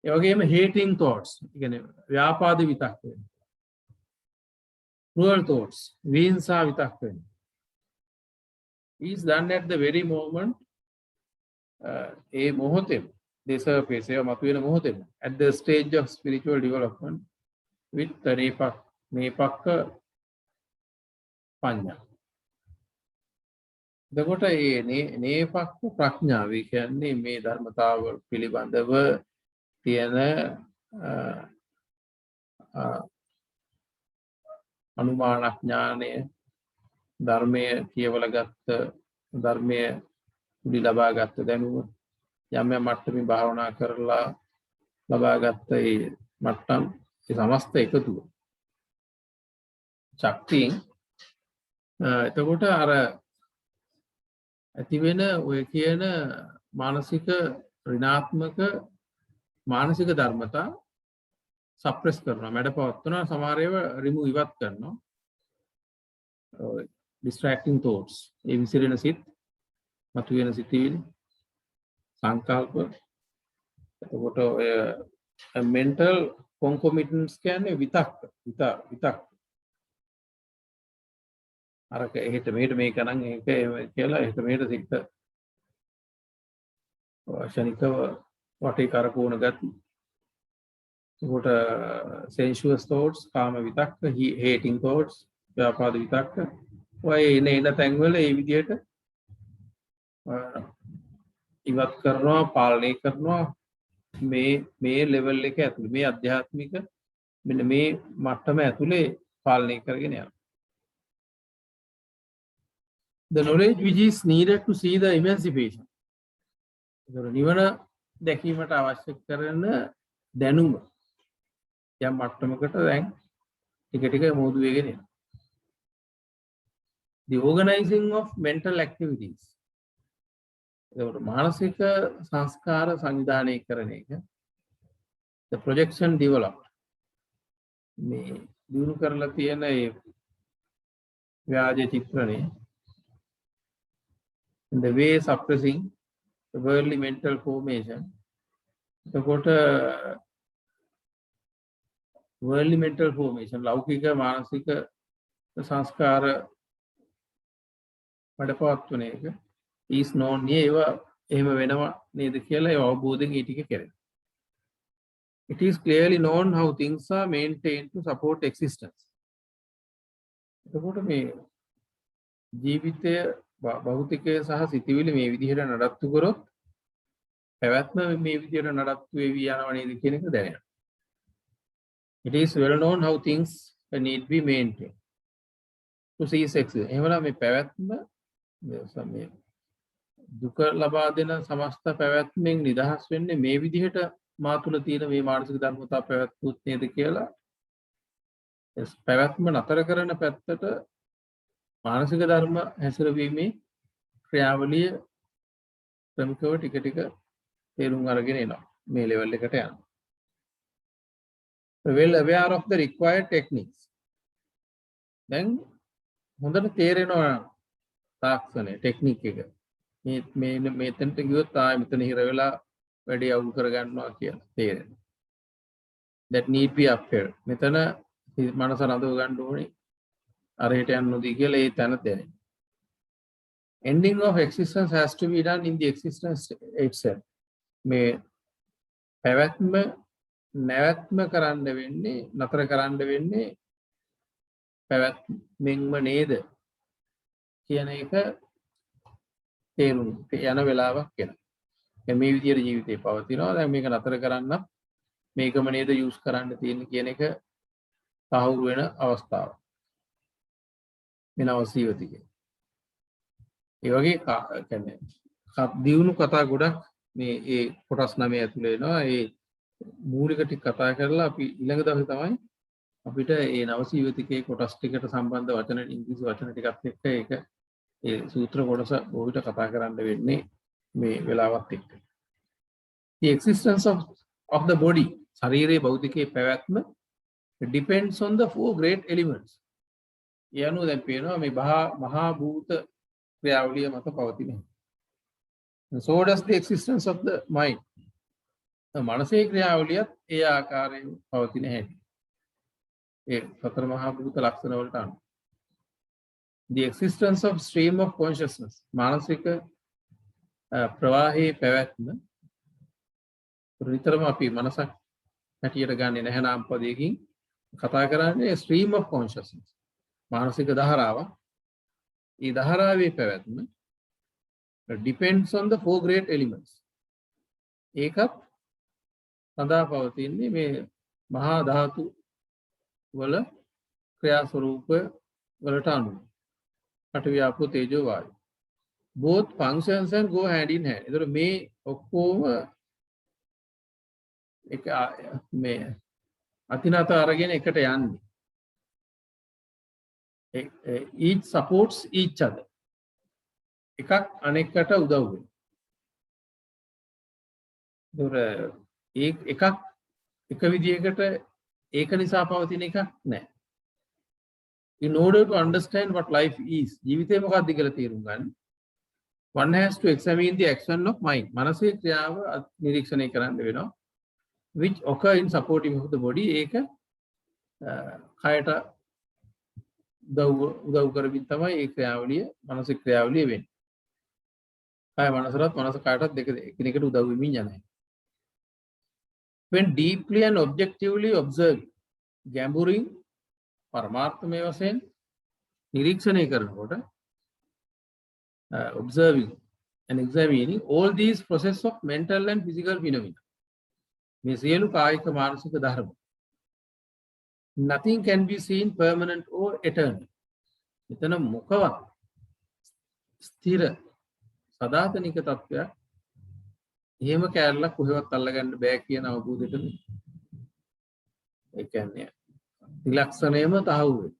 Speaker 1: ඒ වගේම hating thoughts කියන්නේ ව්‍යාපාද විතක්ක වෙන්න. cruel thoughts විහිංසා විතක්ක වෙන්න. is done at the very moment ඒ මොහොතේ දේශපේසය මතුවෙන මොහොතේ at the stage of spiritual development with the නේපක්ක පඤ්ඤා. එතකොට මේ නේපක්ක ප්‍රඥාව කියන්නේ මේ ධර්මතාව පිළිබඳව තියෙන අනුමාන ඥානය ධර්මයේ කියවලා ගත්ත ධර්මයේ උඩි ලබා ගත්ත දැනුම යම් යම් මට්ටමින් භාවනා කරලා ලබා ගත්ත ඒ මට්ටම් ඒ සමස්ත එකතුව ශක්තිය. එතකොට අර ඇති වෙන ඔය කියන මානසික ඍණාත්මක මානසික ධර්මතා සප්‍රෙස් කරනවා, මැඩපවත්වනවා, සමහර ඒවා රිමූව් ඉවත් කරනවා. distracting thoughts, ඒ විසිරෙන සිත්, මතුවෙන සිතිවිලි, සංකල්ප. එතකොට ඔය mental concomitants කියන්නේ විතක්. අරක එහෙට මෙහෙට මේක නම් ඒක කියලා එහෙට මෙහෙට සිත් ශනිකව වටේ කරකවන ගති. එතකොට sensuous thoughts, කාම විතක්ක, hating thoughts, ව්‍යාපාද විතක්ක. ඔය එන තැන්වල ඒ විදිහට ඉවත් කරනවා, පාලනය කරනවා. මේ ලෙවල් එක ඇතුළේ, මේ අධ්‍යාත්මික මෙන්න මේ මට්ටම ඇතුලේ පාලනය කරගෙන යනවා. The knowledge which is needed to see the emancipation. නිවන දැකීමට අවශ්‍ය කරන දැනුම යම් මට්ටමකට දැන් ටික මොහොදු වෙගෙන යනවා. The organizing of mental activities. ඒකට මානසික සංස්කාර සංවිධානය කරන එක. The projection developed. මේ දිනු කරලා තියෙන ඒ ව්‍යාජ චිත්‍රණය. In the way suppressing the worldly mental formation. එතකොට worldly mental formation ලෞකික මානසික සංස්කාර වඩපවත්වන එක is known ඒවා එහෙම වෙනවා නේද කියලා ඒ අවබෝධයෙන් ඒ ටික කරනවා. It is clearly known how things are maintained to support existence. එතකොට මේ ජීවිතය භෞතිකය සහ සිතිවිලි මේ විදිහට නඩත්තු කරොත් පැවැත්ම මේ විදිහට නඩත්තු වෙවි යනවා නේද කියන එක දැනෙනවා. It is well known how things need be maintained to cease existence. එහෙමනම් මේ පැවැත්ම මේ දුක ලබා දෙන සමස්ත පැවැත්මෙන් නිදහස් වෙන්නේ මේ විදිහට මා තුළ තියෙන මේ මානසික ධර්මතා පැවැත්වුත් නේද කියලා පැවැත්ම නතර කරන පැත්තට මානසික ධර්ම හැසිරවීමේ ක්‍රියාවලිය ක්‍රමිකව ටික තේරුම් අරගෙන එනවා. මේ ලෙවල් එකට යනවා. Well aware of the required techniques. දැන් හොඳට තේරෙනවා තාක්ෂණය ටෙක්නික් එක. මේ මෙතනට ගියොත් ආයෙ මෙතන හිර වෙලා වැඩි අවුල් කරගන්නවා කියලා තේරෙනවා. That need be upheld. මෙතන මනස රඳව ගන්න ඕනේ. අරහෙට යන්න නොදී කියලා ඒ තැන දැනෙනවා. Ending of existence has to be done in the existence itself. මේ පැවැත්ම නැවැත්ම කරන්න වෙන්නේ නතර කරන්න වෙන්නේ පැවැත්මෙන්ම නේද කියන එක තේරුම් යන වෙලාවක් එනවා. මේ විදිහට ජීවිතේ පවතිනවා. දැන් මේක නතර කරන්න මේකම නේද යූස් කරන්න තියෙන්නේ කියන එක සාහවුරු වෙන අවස්ථාවක්. මෙනවසීවතිගේ. ඒ වගේ කියන්නේ දියුණු කතා ගොඩක් මේ ඒ කොටස් 9 ඇතුළේ එනවා. ඒ මූලික ටික කතා කරලා අපි ඊළඟ දවසේ තමයි අපිට මේ නවසීවතිකේ කොටස් ටිකට සම්බන්ධ වචන ඉංග්‍රීසි වචන ටිකත් එක්ක ඒක ඒ සූත්‍ර කොටස බොහෝවිට කතා කරන්න වෙන්නේ මේ වෙලාවත් එක්ක. The existence of the body, ශරීරයේ භෞතිකයේ පැවැත්ම depends on the four great elements. ඒ අනුව දැන් පේනවා මේ මහා භූත ක්‍රියාවලිය මත පවතින. So does the existence of the mind. මනසේ ක්‍රියාවලියත් ඒ ආකාරයෙන් පවතින හැටි. ඒ සතර මහා භූත ලක්ෂණ වලට අනුව. The existence of stream of consciousness. මානසික ප්‍රවාහයේ පැවැත්ම නිතරම අපි මනසක් හැටියට ගන්නේ නැහැ නාම පදයකින් කතා කරන්නේ stream of consciousness. මානසික ධාරාවක්. ඒ ධාරාවේ පැවැත්ම depends on the four great elements. ඒකත් සඳහා පවතින්නේ මේ මහා ධාතු වල ක්‍රියා ස්වරූප වලට අනුව. පඨවි ආපෝ තේජෝ වායු. Both functions and go hand in hand. ඒතර මේ ඔක්කොම එක මේ අතිනත අරගෙන එකට යන්නේ. Each supports each other. එකක් අනෙකට උදව් වෙනවා. එක විදියකට ඒක නිසා පවතින එකක් නෑ. In order to understand what life is, ජීවිතය මොකක්ද කියලා තේරුම් ගන්න, one has to examine the action of mind. මනසේ ක්‍රියාව නිරීක්ෂණය කරන්න වෙනවා. Which occur in supporting of the body. ඒක කයට උදව් කරමින් තමයි ඒ ක්‍රියාවලිය මානසික ක්‍රියාවලිය වෙන්නේ. කය මනසට මනස කයටත් දෙක එකිනෙකට උදව් වෙමින් යනවා. When deeply and objectively observe, ගැඹුරින් පරමාර්ථමය වශයෙන් නිරීක්ෂණය කරනකොට, observing and examining all these processes of mental and physical phenomena, මේ සියලු කායික මානසික ධර්ම, nothing can be seen permanent or eternal. මෙතන මොකවත් ස්ථිර සදාතනික තත්ත්වයක් එහෙම කැලලක් කොහෙවත් අල්ලගන්න බෑ කියන අවබෝධයට ඒ කියන්නේ ත්‍රිලක්ෂණයම තහවුරු වෙනවා.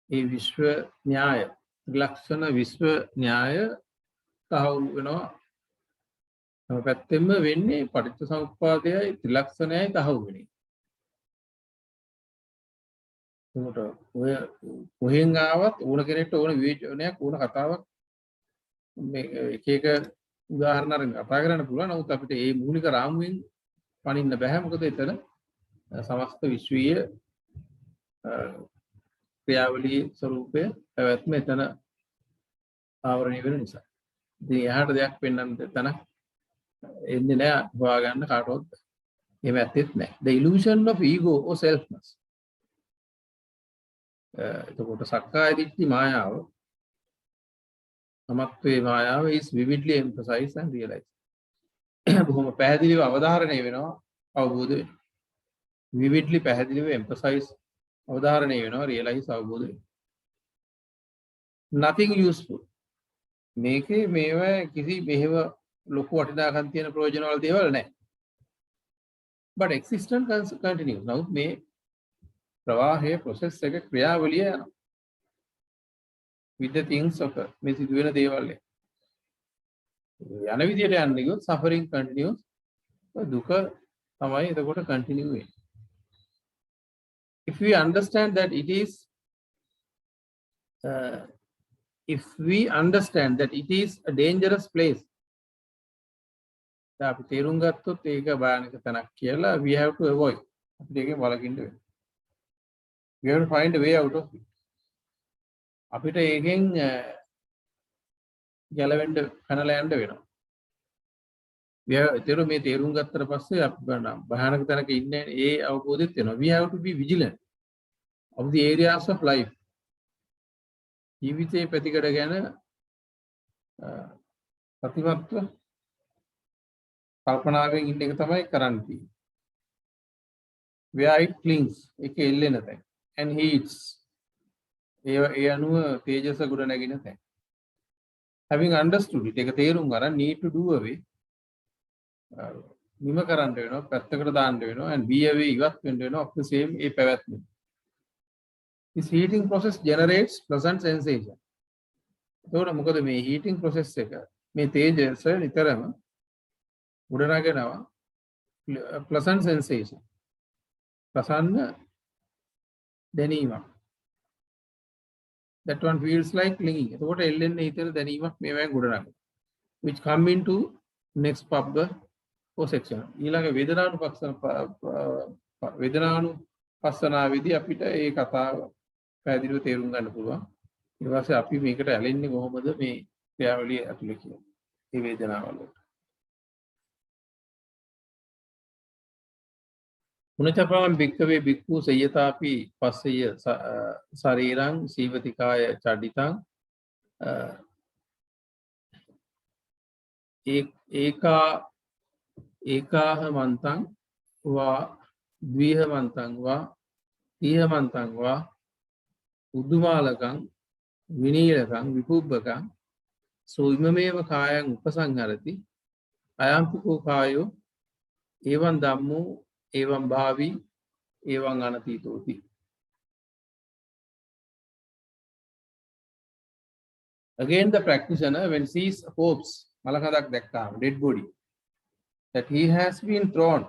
Speaker 1: ඒ විශ්ව න්‍යාය, ත්‍රිලක්ෂණ විශ්ව න්‍යාය තහවුරු වෙනවා. හැම පැත්තෙම වෙන්නේ පටිච්චසමුප්පාදයයි ත්‍රිලක්ෂණයයි තහවුරු වෙන්නේ. උකට ඔය කොහෙන් ආවත් ඕන කෙනෙක්ට ඕන විවේචනයක් ඕන කතාවක් මේ එක එක උදාහරණ අරගෙන කතා කරන්න පුළුවන්. නමුත් අපිට මේ මූලික රාමුවෙන් පනින්න බෑ. මොකද එතන සමස්ත විශ්වීය ක්‍රියාවලියේ ස්වરૂපය පැවැත්ම එතන ආවරණය වෙන නිසා. ඉතින් එහාට දෙයක් පෙන්වන්න තැනක් එන්නේ නෑ හොයාගන්න කාටවත්. එහෙම ඇත්තෙත් නෑ. The illusion of ego or selfness. එතකොට සක්කාය දිට්ඨි මායාව, සමත්වේ මායාව is vividly emphasized and realized. බොහොම පැහැදිලිව අවධාරණය වෙනවා, අවබෝධ වෙනවා. vividly පැහැදිලිව emphasize අවධාරණය වෙනවා, realize අවබෝධ වෙනවා. nothing useful. මේකේ මේවා කිසි මෙහෙම ලොකු වටිනාකම් තියෙන ප්‍රයෝජන වල දේවල් නැහැ. but existence continues. නමුත් මේ ප්‍රවාහයේ process එක ක්‍රියාවලිය යනවා. with the things occur. මේ සිදුවෙන දේවල් යන විදියට යන්නේ ගියොත් suffering continues. දුක තමයි එතකොට continue වෙන්නේ. If we understand that it is a dangerous place, අපි තේරුම් ගත්තොත් ඒක භයානක තැනක් කියලා, we have to avoid. අපිට ඒකෙන් වළකින්න වෙනවා. We have to find a way out of it. අපිට ඒකෙන් ගැලවෙන්න කනලා යන්න වෙනවා. මේ තේරුම් ගත්තට පස්සේ අපි භයානක තැනක ඉන්නේ ඒ අවබෝධෙත් වෙනවා. We have to be vigilant of the areas of life. ජීවිතයේ පැතිකඩ ගැන ප්‍රතිමත්ව කල්පනාවෙන් ඉන්න එක තමයි කරන්න තියෙන්නේ. Where it clings, ඒක එල්ලෙන තැන. And heats, ඒ අනුව තේජස ගොඩ නැගින තැන. Having understood it, ඒක තේරුම් ගන්න, need to do away, නිම කරන්න වෙනවා, පැත්තකට දාන්න වෙනවා, and be away, ඉවත් වෙන්න වෙනවා of the same ඒ පැවැත්ම. This heating process generates pleasant sensation. එතකොට මොකද මේ heating process එක, මේ තේජස නිතරම උඩ නගනවා pleasant sensation. ප්‍රසන්න දැනීමක්. That one feels like clinging. එතකොට එල්ලෙන්නේ හිතෙන දැනීමක් මේවෙන් ගොඩ නගනවා. Which come into next pubg or section. ඊළඟ වේදනානුපස්සනාවේදී අපිට ඒ කතාව පැහැදිලිව තේරුම් ගන්න පුළුවන්. ඊට පස්සේ අපි මේකට ඇලෙන්නේ කොහොමද මේ ක්‍රියාවලිය ඇතුලේ කියලා. මේ වේදනාවල. උනචපරම් භික්ඛවේ භික්ඛු සයතාපි පස්සය ශරීරං සීවතිකාය චඩිතං ඒකාහමන්තං වා ද්විහමන්තං වා තීහමන්තං වා උද්දුමාලකං විනීලකං විපුබ්බකං සෝයිමමේව කායං උපසංහරති අයම්පිකෝ කායෝ එවං ධම්මෝ evam bhavi evam anatitoti. Again the practitioner when sees corpse, malakadak dakkam, dead body, that he has been thrown,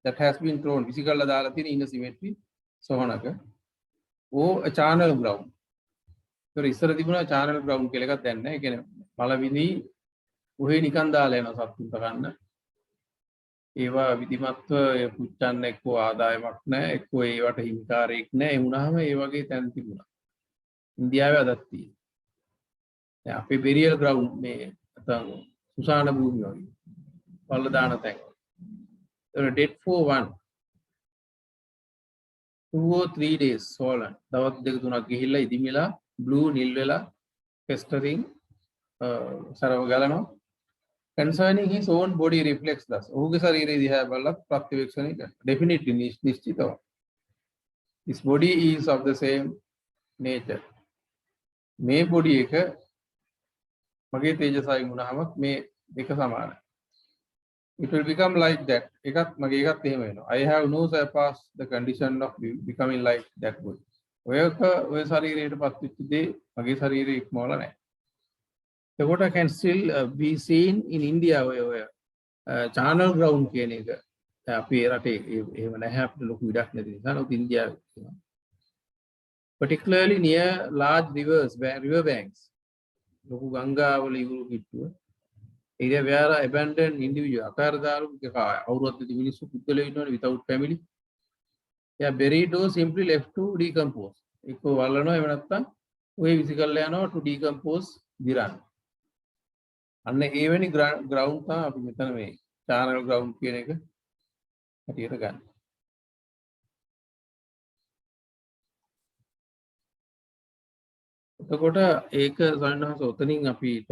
Speaker 1: that has been thrown physical දාලා තියෙන inner symmetry සොහනක or a channel ground. ඒතර ඉස්සර තිබුණා channel ground කියලා එකක් දැන් නැහැ. ඒ කියන්නේ මලවිනි උහේ නිකන් දාලා යනවා සත්තුන්ට ගන්න. ඒවා විධිමත්ව පුච්චන්න එක්කෝ ආදායමක් නැහැ, එක්කෝ ඒවට හිමිකාරයෙක් නැහැ. ඒ වුණාම ඒ වගේ තැන් තිබුණා. ඉන්දියාවේ අදත් තියෙනවා. දැන් අපේ බෙරියල් ග්‍රවුන්ඩ් මේ නැත්නම් සුසාන භූමිය වගේ වල දාන තැන්. ඒතර dead for 1 2 or 3 days swollen. දවස් දෙක තුනක් ගිහිල්ලා ඉදිමිලා blue නිල් වෙලා festering සරව ගලනවා. Concerning his own body reflex thus. ඔහුගේ ශරීරය දිහා බලලා ප්‍රත්‍යවේක්ෂණය කරනවා. Definitely නිශ්චිතව. His body is of the same nature. මේ body එක මගේ තේජසයි වුණාම මේ දෙක සමානයි. It will become like that. එකත් මගේ එකත් එහෙම වෙනවා. I have no surpassed the condition of becoming like that body. ඔය ශරීරයටපත් වෙච්ච දේ මගේ ශරීරය ඉක්මවලා නැහැ. එතකොට can still be seen in India ඔය channel ground කියන එක අපේ රටේ එහෙම නැහැ අපිට ලොකු ඉඩක් නැති නිසා නමුත් ඉන්දියාවේ තියෙනවා. Particularly near large rivers, river banks. ලොකු ගංගාවල ඉවුරු කිට්ටුව. area where abandoned individual අකාරදාරු අවුරුද්ද මිනිස්සු පුද්ගලයෝ ඉන්නවනේ without family. Yeah, buried or simply left to decompose. එක්ක වලනවා එහෙම නැත්නම් ඔය විසිකල්ලා යනවා to decompose දිරන්න. අන්න ඒ වෙනි ග්‍රවුන්ඩ් තමයි අපි මෙතන මේ channel ground කියන එක හැටියට ගන්න. එතකොට ඒක සන්නහස උතනින් අපිට